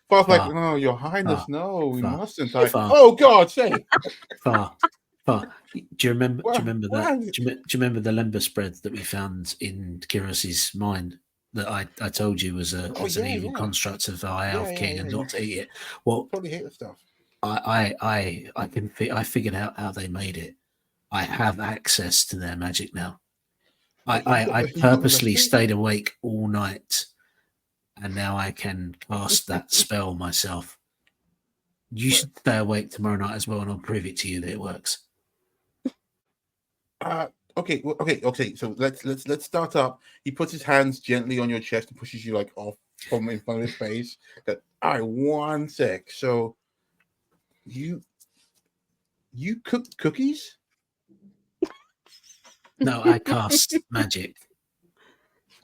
Far's
like, no, Your Highness, no, we mustn't.
Oh,
God, say.
Far. Do you remember? Do you remember that? Do you remember the lember spread that we found in Kiros's mind that I told you was an evil construct of the High Elf King and not to eat it? Well,
probably hate the stuff.
I figured out how they made it. I have access to their magic now. I purposely stayed awake all night, and now I can cast that spell myself. You should stay awake tomorrow night as well, and I'll prove it to you that it works.
Okay. So let's start up. He puts his hands gently on your chest and pushes you like off from in front of his face. That all right, 1 sec. So you cook cookies?
No, I cast magic.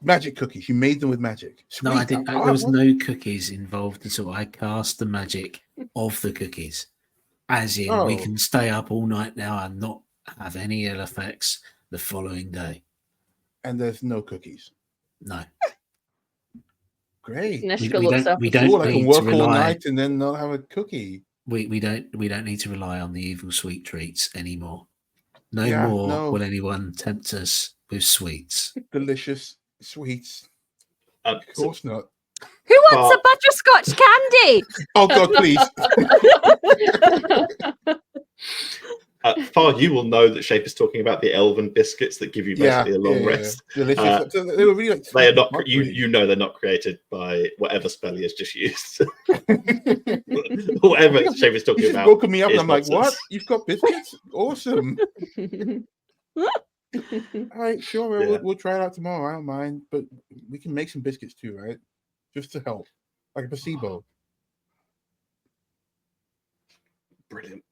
Magic cookies. You made them with magic. Sweet.
No, I didn't. There was no cookies involved at all. I cast the magic of the cookies, as in we can stay up all night now and not have any ill effects the following day.
And there's no cookies.
No.
Great.
Neshka looks up.
We don't
Cool, I can
need
work
to
all
rely.
night and then not have a cookie.
We don't need to rely on the evil sweet treats anymore. No
Yeah,
more
no.
will anyone tempt us with sweets.
Delicious sweets.
Uh,
Of course not.
Who wants a butterscotch candy?
Oh God, please.
Far, you will know that Shape is talking about the elven biscuits that give you basically a long rest.
Delicious. They were really like
They are not.
sweet
You know they're not created by whatever spell he has just used. Whatever Shape is talking
He's just
about.
woken me up and
is
I'm like,
nonsense.
what? You've got biscuits? Awesome. All right, sure.
Yeah.
We'll try it out tomorrow. I don't mind. But we can make some biscuits too, right? Just to help. Like a placebo.
Brilliant.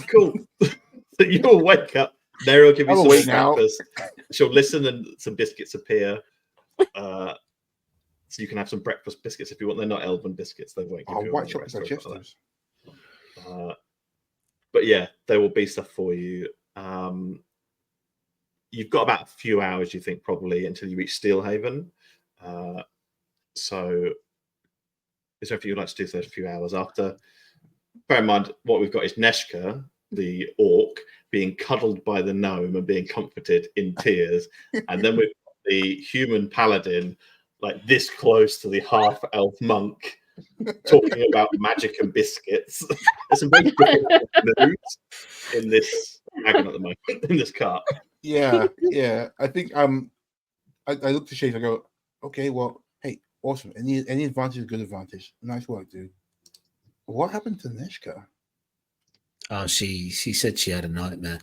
Cool. So you'll wake up. Neri will give you
I'm
some
awake now.
breakfast. She'll listen and some biscuits appear. So you can have some breakfast biscuits if you want. They're not elven biscuits. They won't give you a
white
long
chocolate
rest or anything like
digestives.
that. But yeah, there will be stuff for you. You've got about a few hours, you think, probably until you reach Steelhaven. So is there anything you'd like to do for those few hours after? Bear in mind, what we've got is Neshka, the orc, being cuddled by the gnome and being comforted in tears. And then we've got the human paladin, like this close to the half-elf monk, talking about magic and biscuits. There's some very different moods in this wagon at the moment, in this cart.
Yeah. I think I look to Shades. I go, okay, well, hey, awesome. Any advantage is good advantage. Nice work, dude. What happened to Neshka?
Oh, she said she had a nightmare.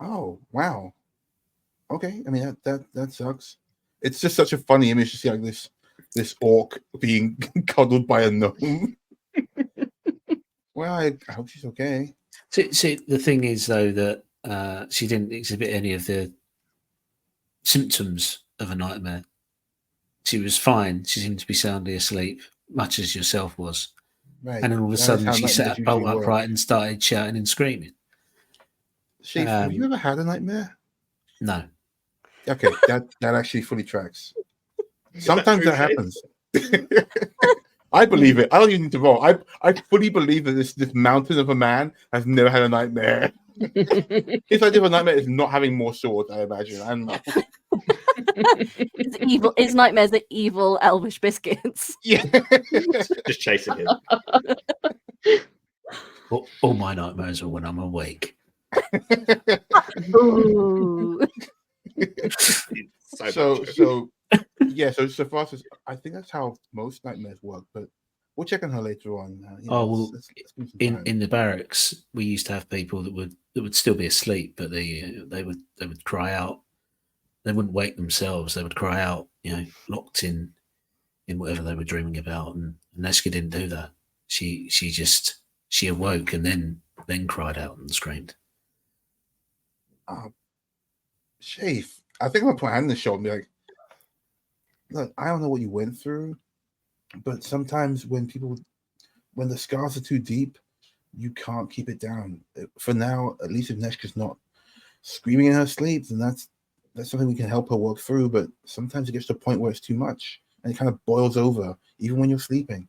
Oh, wow. Okay, I mean that sucks. It's just such a funny image to see like this orc being cuddled by a gnome. Well, I hope she's okay.
See, the thing is though that she didn't exhibit any of the symptoms of a nightmare. She was fine. She seemed to be soundly asleep, much as yourself was.
Right.
And then all of a
That is
sudden
how
she
nightmares
sat
usually
bolt
work.
upright and started shouting and screaming.
Shafe, have you ever had a nightmare?
No.
Okay, that actually fully tracks. Sometimes that happens. I believe it. I don't even need to roll. I fully believe that this mountain of a man has never had a nightmare. His idea of a nightmare is not having more swords, I imagine. I don't know.
It's evil. His nightmares are evil elvish biscuits.
Yeah.
Just chasing him.
All my nightmares are when I'm awake.
Ooh.
So far as I think that's how most nightmares work, but we'll check on her later on.
Let's in the barracks, we used to have people that would still be asleep, but they would cry out. They wouldn't wake themselves. They would cry out, locked in whatever they were dreaming about. And Neshka didn't do that. She awoke and then cried out and screamed.
Shafe, I think I'm gonna put my hand on the shoulder and be like, look, I don't know what you went through, but sometimes when the scars are too deep, you can't keep it down. For now, at least if Neshka's not screaming in her sleep, then that's something we can help her work through. But sometimes it gets to a point where it's too much and it kind of boils over, even when you're sleeping.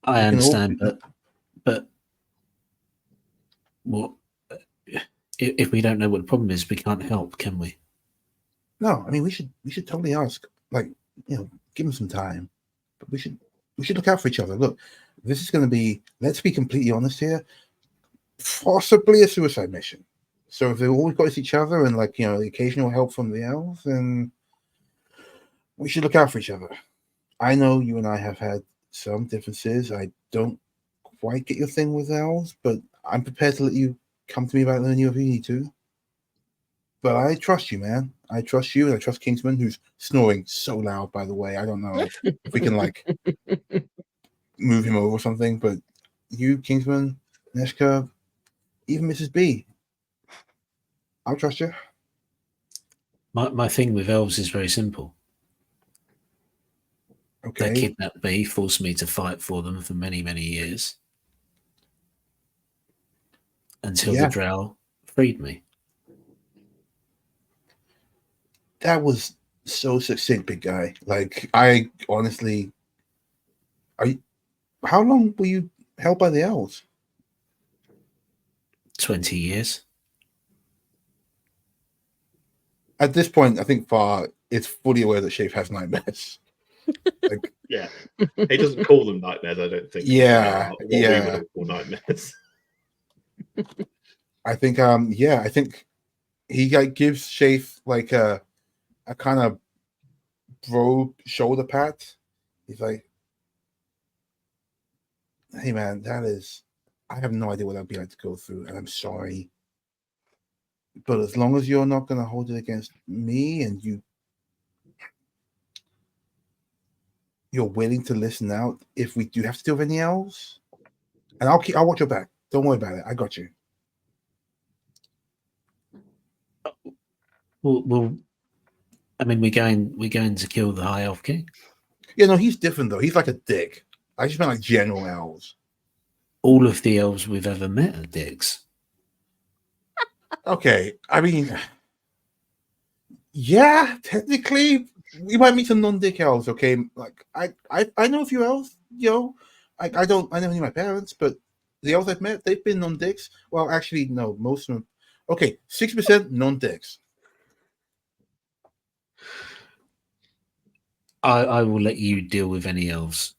I understand, but what if we don't know what the problem is? We can't help, can we?
No, I mean we should totally ask, like, give them some time. But we should look out for each other. Look, this is going to be, let's be completely honest here, possibly a suicide mission. So if they've always got each other and the occasional help from the elves, then we should look out for each other. I know you and I have had some differences. I don't quite get your thing with elves, but I'm prepared to let you come to me about learning if you need to. But I trust you, man. I trust you, and I trust Kingsman, who's snoring so loud, by the way. I don't know if we can, like, move him over or something, but you, Kingsman, Neshka, even Mrs. B, I'll trust you.
My thing with elves is very simple.
Okay.
They kidnapped me, forced me to fight for them for many, many years until the drow freed me.
That was so succinct, big guy. Like, I honestly, how long were you held by the elves?
20 years.
At this point, I think Far is fully aware that Shafe has nightmares. Like,
Yeah, he doesn't call them nightmares. I don't think.
Yeah,
what we would all call nightmares.
I think, I think he like gives Shafe like a kind of bro shoulder pat. He's like, "Hey, man, I have no idea what I'd be like to go through, and I'm sorry. But as long as you're not going to hold it against me, and you're willing to listen out if we do have to do anything else, and I'll watch your back. Don't worry about it. I got you."
Well, I mean, we're going to kill the High Elf King.
Yeah, no, he's different though. He's like a dick. I just meant like general elves.
All of the elves we've ever met are dicks.
Okay, I mean, yeah, technically, we might meet some non-dick elves. Okay, like I know a few elves. You know, I never knew my parents, but the elves I've met, they've been non-dicks. Well, actually, no, most of them. Okay, 6% non-dicks.
I will let you deal with any elves.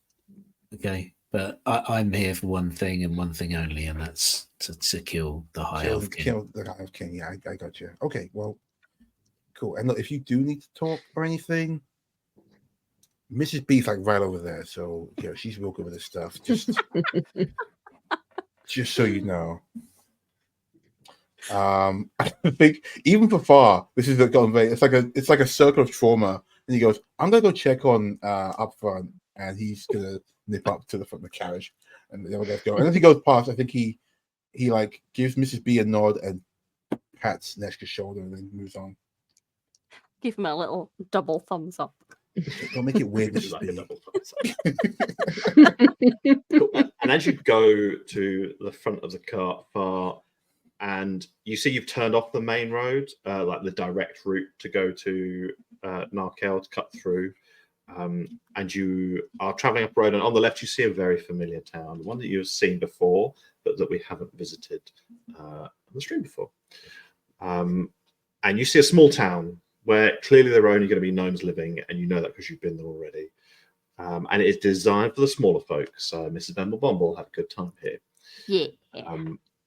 Okay, but I'm here for one thing and one thing only, and that's to kill the High Elf King.
Kill the High Elf King. Yeah, I got you. Okay, well, cool. And look, if you do need to talk or anything, Mrs. B's like right over there, so yeah, she's real good with this stuff. Just so you know. I think even for Far, this is going very. It's like a circle of trauma, and he goes, "I'm gonna go check on up front," and he's gonna nip up to the front of the carriage, and the other guys go. And as he goes past, I think he like gives Mrs. B a nod and pats Neshka's shoulder, and then moves on.
Give him a little double thumbs up.
Don't make it weird.
Like a double thumbs up. And as you go to the front of the cart, Far, and you see you've turned off the main road, like the direct route to go to Narkel to cut through, and you are traveling up the road, and on the left you see a very familiar town, one that you've seen before, but that we haven't visited on the stream before. And you see a small town where clearly there are only going to be gnomes living, and you know that because you've been there already. And it is designed for the smaller folks. Mrs. Bumble had a good time here.
Yeah.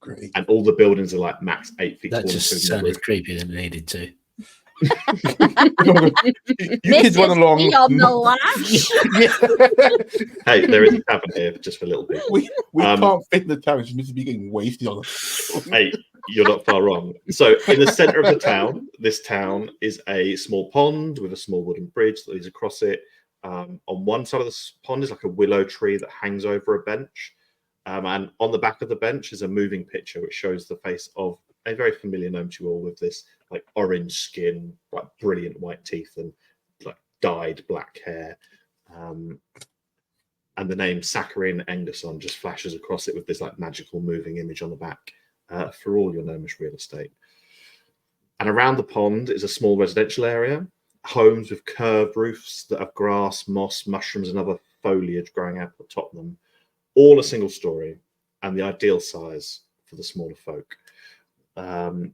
Great.
And all the buildings are like max 8 feet
That
tall.
just sounded creepier than it needed to.
You kids run along.
On the lash.
Hey, there is a tavern here just for a little bit.
We can't fit in the town. It's Mrs. B getting wasted on the.
Hey, you're not far wrong. So in the center of the town, this town is a small pond with a small wooden bridge that leads across it. On one side of the pond is like a willow tree that hangs over a bench. And on the back of the bench is a moving picture which shows the face of a very familiar gnome to you all, with this like orange skin, like brilliant white teeth, and like dyed black hair. And the name Saccharine Engerson just flashes across it with this like magical moving image on the back for all your gnomish real estate. And around the pond is a small residential area, homes with curved roofs that have grass, moss, mushrooms, and other foliage growing out atop them. All a single story, and the ideal size for the smaller folk. And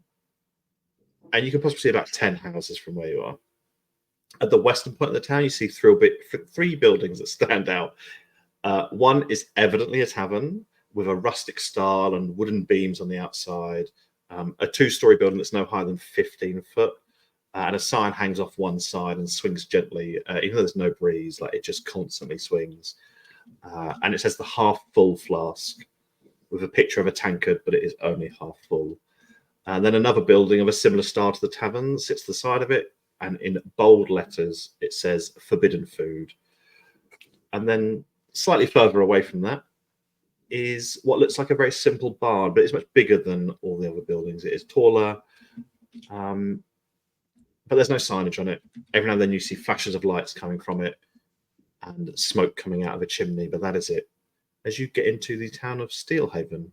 you can possibly see about 10 houses from where you are. At the western point of the town, you see three buildings that stand out. One is evidently a tavern with a rustic style and wooden beams on the outside. A two-story building that's no higher than 15 foot. And a sign hangs off one side and swings gently, even though there's no breeze, like it just constantly swings. And it says the half full flask with a picture of a tankard, but it is only half full. And then another building of a similar style to the tavern sits to the side of it, and in bold letters it says "Forbidden Food." And then slightly further away from that is what looks like a very simple barn, but it's much bigger than all the other buildings. It is taller, but there's no signage on it. Every now and then you see flashes of lights coming from it and smoke coming out of a chimney, but that is it. As you get into the town of Steelhaven,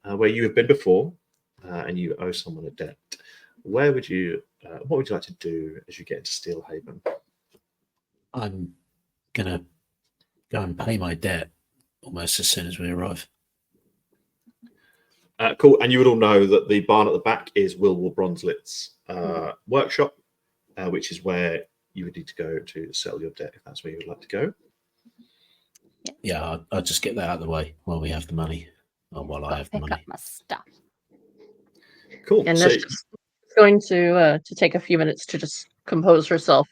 where you have been before, and you owe someone a debt, what would you like to do as you get into Steelhaven?
I'm gonna go and pay my debt almost as soon as we arrive.
Cool. And you would all know that the barn at the back is Wilwell Bronzelit's workshop, which is where you would need to go to settle your debt if that's where you would like to go.
Yeah, I'll just get that out of the way while we have the money, or while I have the
Pick
money.
up my stuff.
Cool.
And
So,
that's just going to take a few minutes to just compose herself.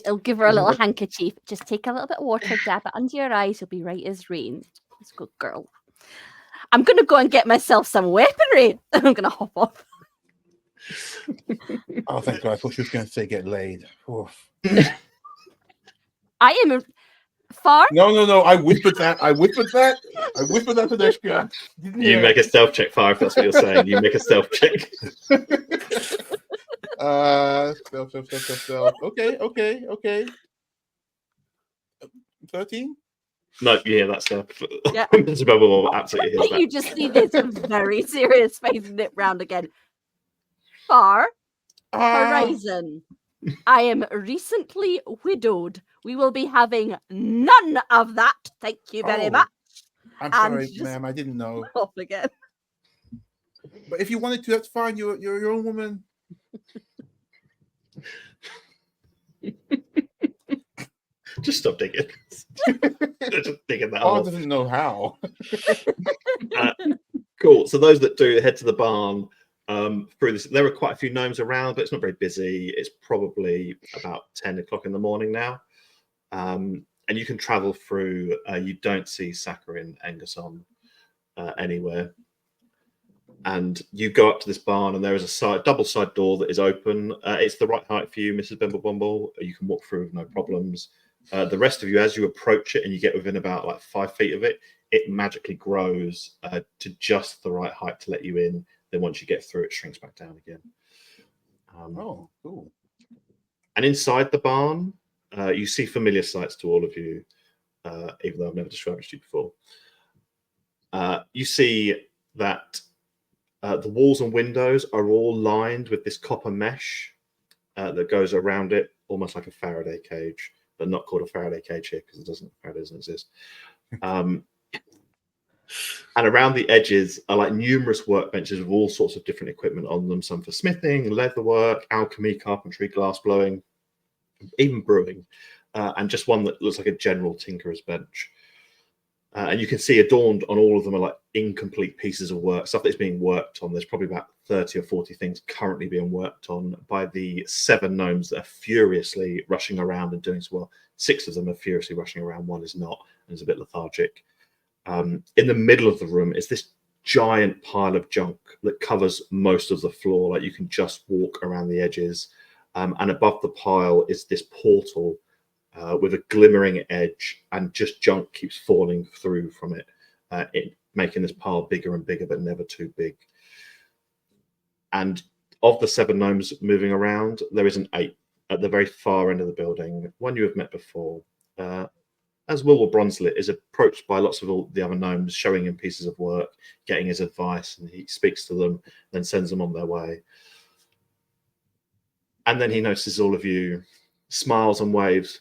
I'll give her a little handkerchief. Just take a little bit of water, dab it under your eyes. You'll be right as rain. It's a good girl. I'm going to go and get myself some weaponry. I'm going to hop off.
Oh, thank God. I thought she was going to say get laid. Oof.
I am far.
No. I whispered that. I whispered that to Deshka.
you make a stealth check, Fire, if that's what you're saying. You make a stealth check.
Stealth. Okay. 13?
No, yeah, that's
Yeah.
Mr. Bubble absolutely hears that.
You just see this very serious face nip round again. Far horizon. I am recently widowed. We will be having none of that. Thank you very much.
I'm
And
sorry,
just-
ma'am. I didn't know.
Off again.
But if you wanted to, that's fine. You're your own woman.
Just stop digging. Just digging that
Paul
hole.
doesn't know how.
Cool. So those that do head to the barn through this, there are quite a few gnomes around, but it's not very busy. It's probably about 10 o'clock in the morning now. And you can travel through. You don't see Sakarin Engerson anywhere. And you go up to this barn, and there is a double side door that is open. It's the right height for you, Mrs. Bimblebumble. You can walk through with no problems. The rest of you, as you approach it and you get within about like 5 feet of it, it magically grows to just the right height to let you in. Then once you get through, it shrinks back down again.
Oh, cool.
And inside the barn, you see familiar sights to all of you, even though I've never described it to you before. You see that the walls and windows are all lined with this copper mesh that goes around it, almost like a Faraday cage, but not called a Faraday cage here because Faraday doesn't exist. And around the edges are like numerous workbenches with all sorts of different equipment on them, some for smithing, leatherwork, alchemy, carpentry, glass blowing, even brewing, and just one that looks like a general tinkerer's bench. And you can see adorned on all of them are like incomplete pieces of work, stuff that's being worked on. There's probably about 30 or 40 things currently being worked on by the 7 gnomes that are furiously rushing around and doing so well. 6 of them are furiously rushing around, 1 is not, and is a bit lethargic. In the middle of the room is this giant pile of junk that covers most of the floor. Like you can just walk around the edges. And above the pile is this portal with a glimmering edge, and just junk keeps falling through from it, making this pile bigger and bigger, but never too big. And of the 7 gnomes moving around, there is an 8th at the very far end of the building, one you have met before. As Wilwell Bronzelit is approached by lots of all the other gnomes, showing him pieces of work, getting his advice, and he speaks to them, then sends them on their way. And then he notices all of you, smiles and waves.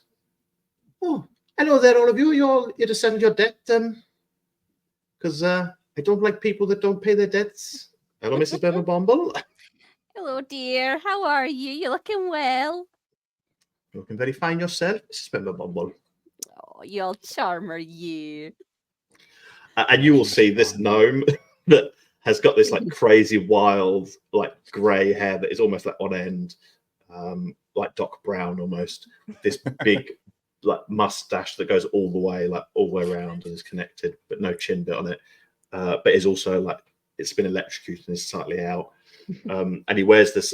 Oh, hello there, all of you. You're here to send your debt, because I don't like people that don't pay their debts. Hello, Mrs. Bimblebumble.
Hello, dear. How are you? You looking well?
You're looking very fine yourself, Mrs. Bimblebumble.
Oh, you all charmer, you.
And you will see this gnome that has got this like crazy, wild, like grey hair that is almost like on end, like Doc Brown almost. This big like mustache that goes all the way around and is connected, but no chin bit on it. But is also like it's been electrocuted and is slightly out. And he wears this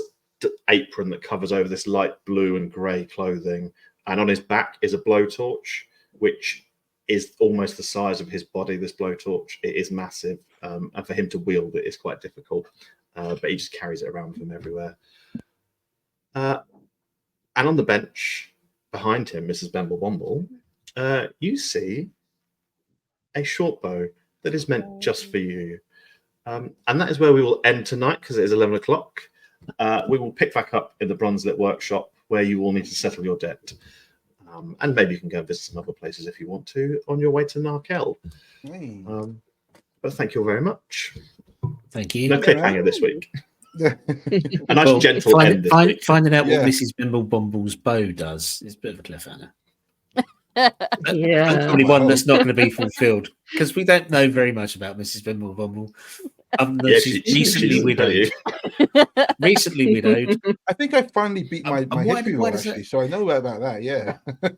apron that covers over this light blue and grey clothing, and on his back is a blowtorch, which is almost the size of his body. This blowtorch, it is massive, and for him to wield it is quite difficult, but he just carries it around with him everywhere. And on the bench behind him, Mrs. Bemble Bomble, you see a short bow that is meant just for you. And that is where we will end tonight, because it is 11 o'clock. We will pick back up in the Bronzelit workshop, where you will need to settle your debt. And maybe you can go and visit some other places if you want to on your way to Narkel.
Hey.
But thank you all very much.
Thank you.
No cliffhanger this week.
Yeah.
A nice gentle end this week.
Finding out
Yeah.
what Mrs. Bimble Bomble's bow does is a bit of a cliffhanger.
Yeah.
Probably one that's not going to be fulfilled, because we don't know very much about Mrs. Bimble Bomble.
Yeah,
She's
she
recently
doesn't tell you.
widowed. Recently widowed.
I think I finally beat my
why
history
does
roll, actually, so I know about that. Yeah.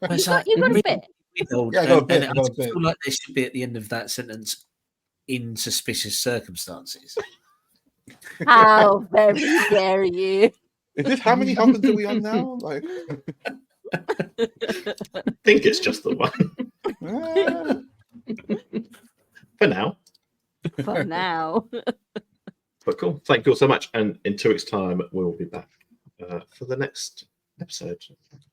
It's
You got a bit.
widowed,
Yeah, I got a
and
bit,
I
I got a
feel
bit.
like there should be at the end of that sentence, in suspicious circumstances.
How very dare you?
Is this how many husbands are we on now? Like,
I think it's just the one. For now.
For now.
But cool. Thank you all so much. And in 2 weeks' time, we'll be back for the next episode.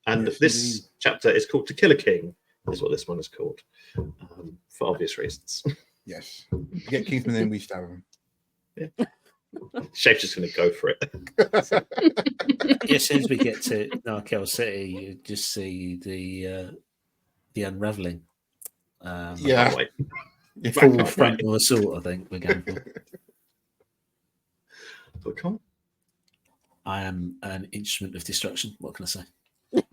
And
Yes,
this
indeed.
chapter is called To Kill a King, is what this one is called, for obvious reasons.
yes. Get Kingsman in, we stab him.
Shape's just going to go for it.
Yeah, as soon as we get to Narkel City, you just see the unraveling.
Yeah.
Oh, wait.
Yeah.
Full frontal assault, I think we're going for.
But cool.
I am an instrument of destruction. What can I say?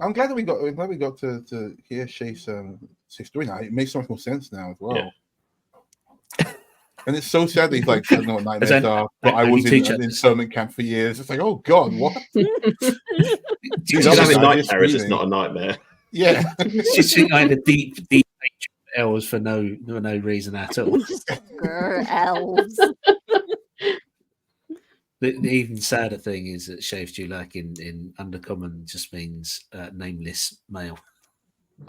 I'm glad that we got to hear Chase 6-3 now. It makes so much more sense now as well.
Yeah.
And it's so sad that he's like, I don't know what nightmares
Then-
are, but I was in
teach
an
us.
internment camp for years. It's like, oh God, what?
He's
that was
having
like
nightmares, it's
feeling.
not a nightmare.
Yeah.
It's just kind of deep hatred for elves for no reason at all.
Grr, elves.
The even sadder thing is that Shave Dulac in Undercommon just means nameless male.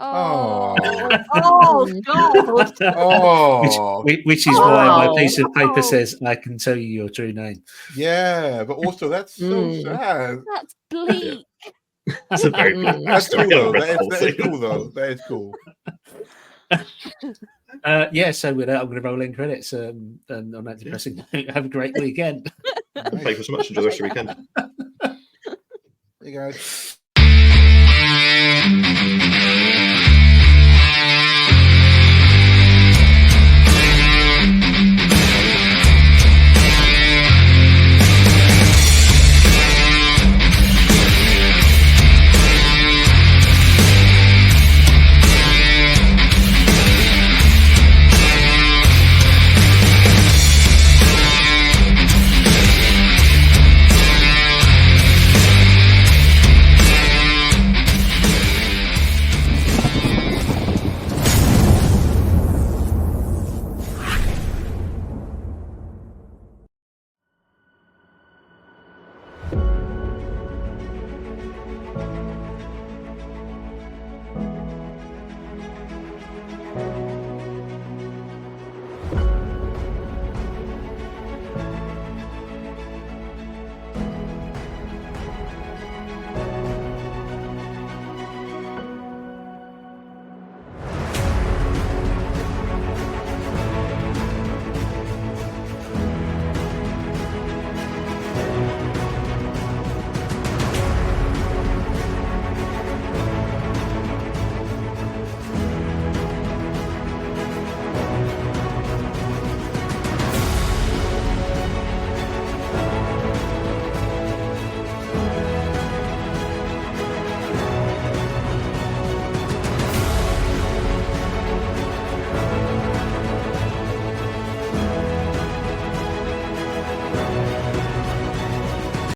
Oh,
Oh.
God.
Oh,
Which is why my
Oh.
piece of paper
Oh.
says I can tell you your true name.
yeah, but also that's so sad.
That's bleak.
That's a very
Mm.
That's cool
story.
though.
I haven't read the
That
whole
is
thing.
cool though. That is cool.
Yeah, so with that, I'm going to roll in credits. And on that depressing note, have a great weekend.
Nice.
Thank you so much. Enjoy the rest of your weekend.
Hey guys.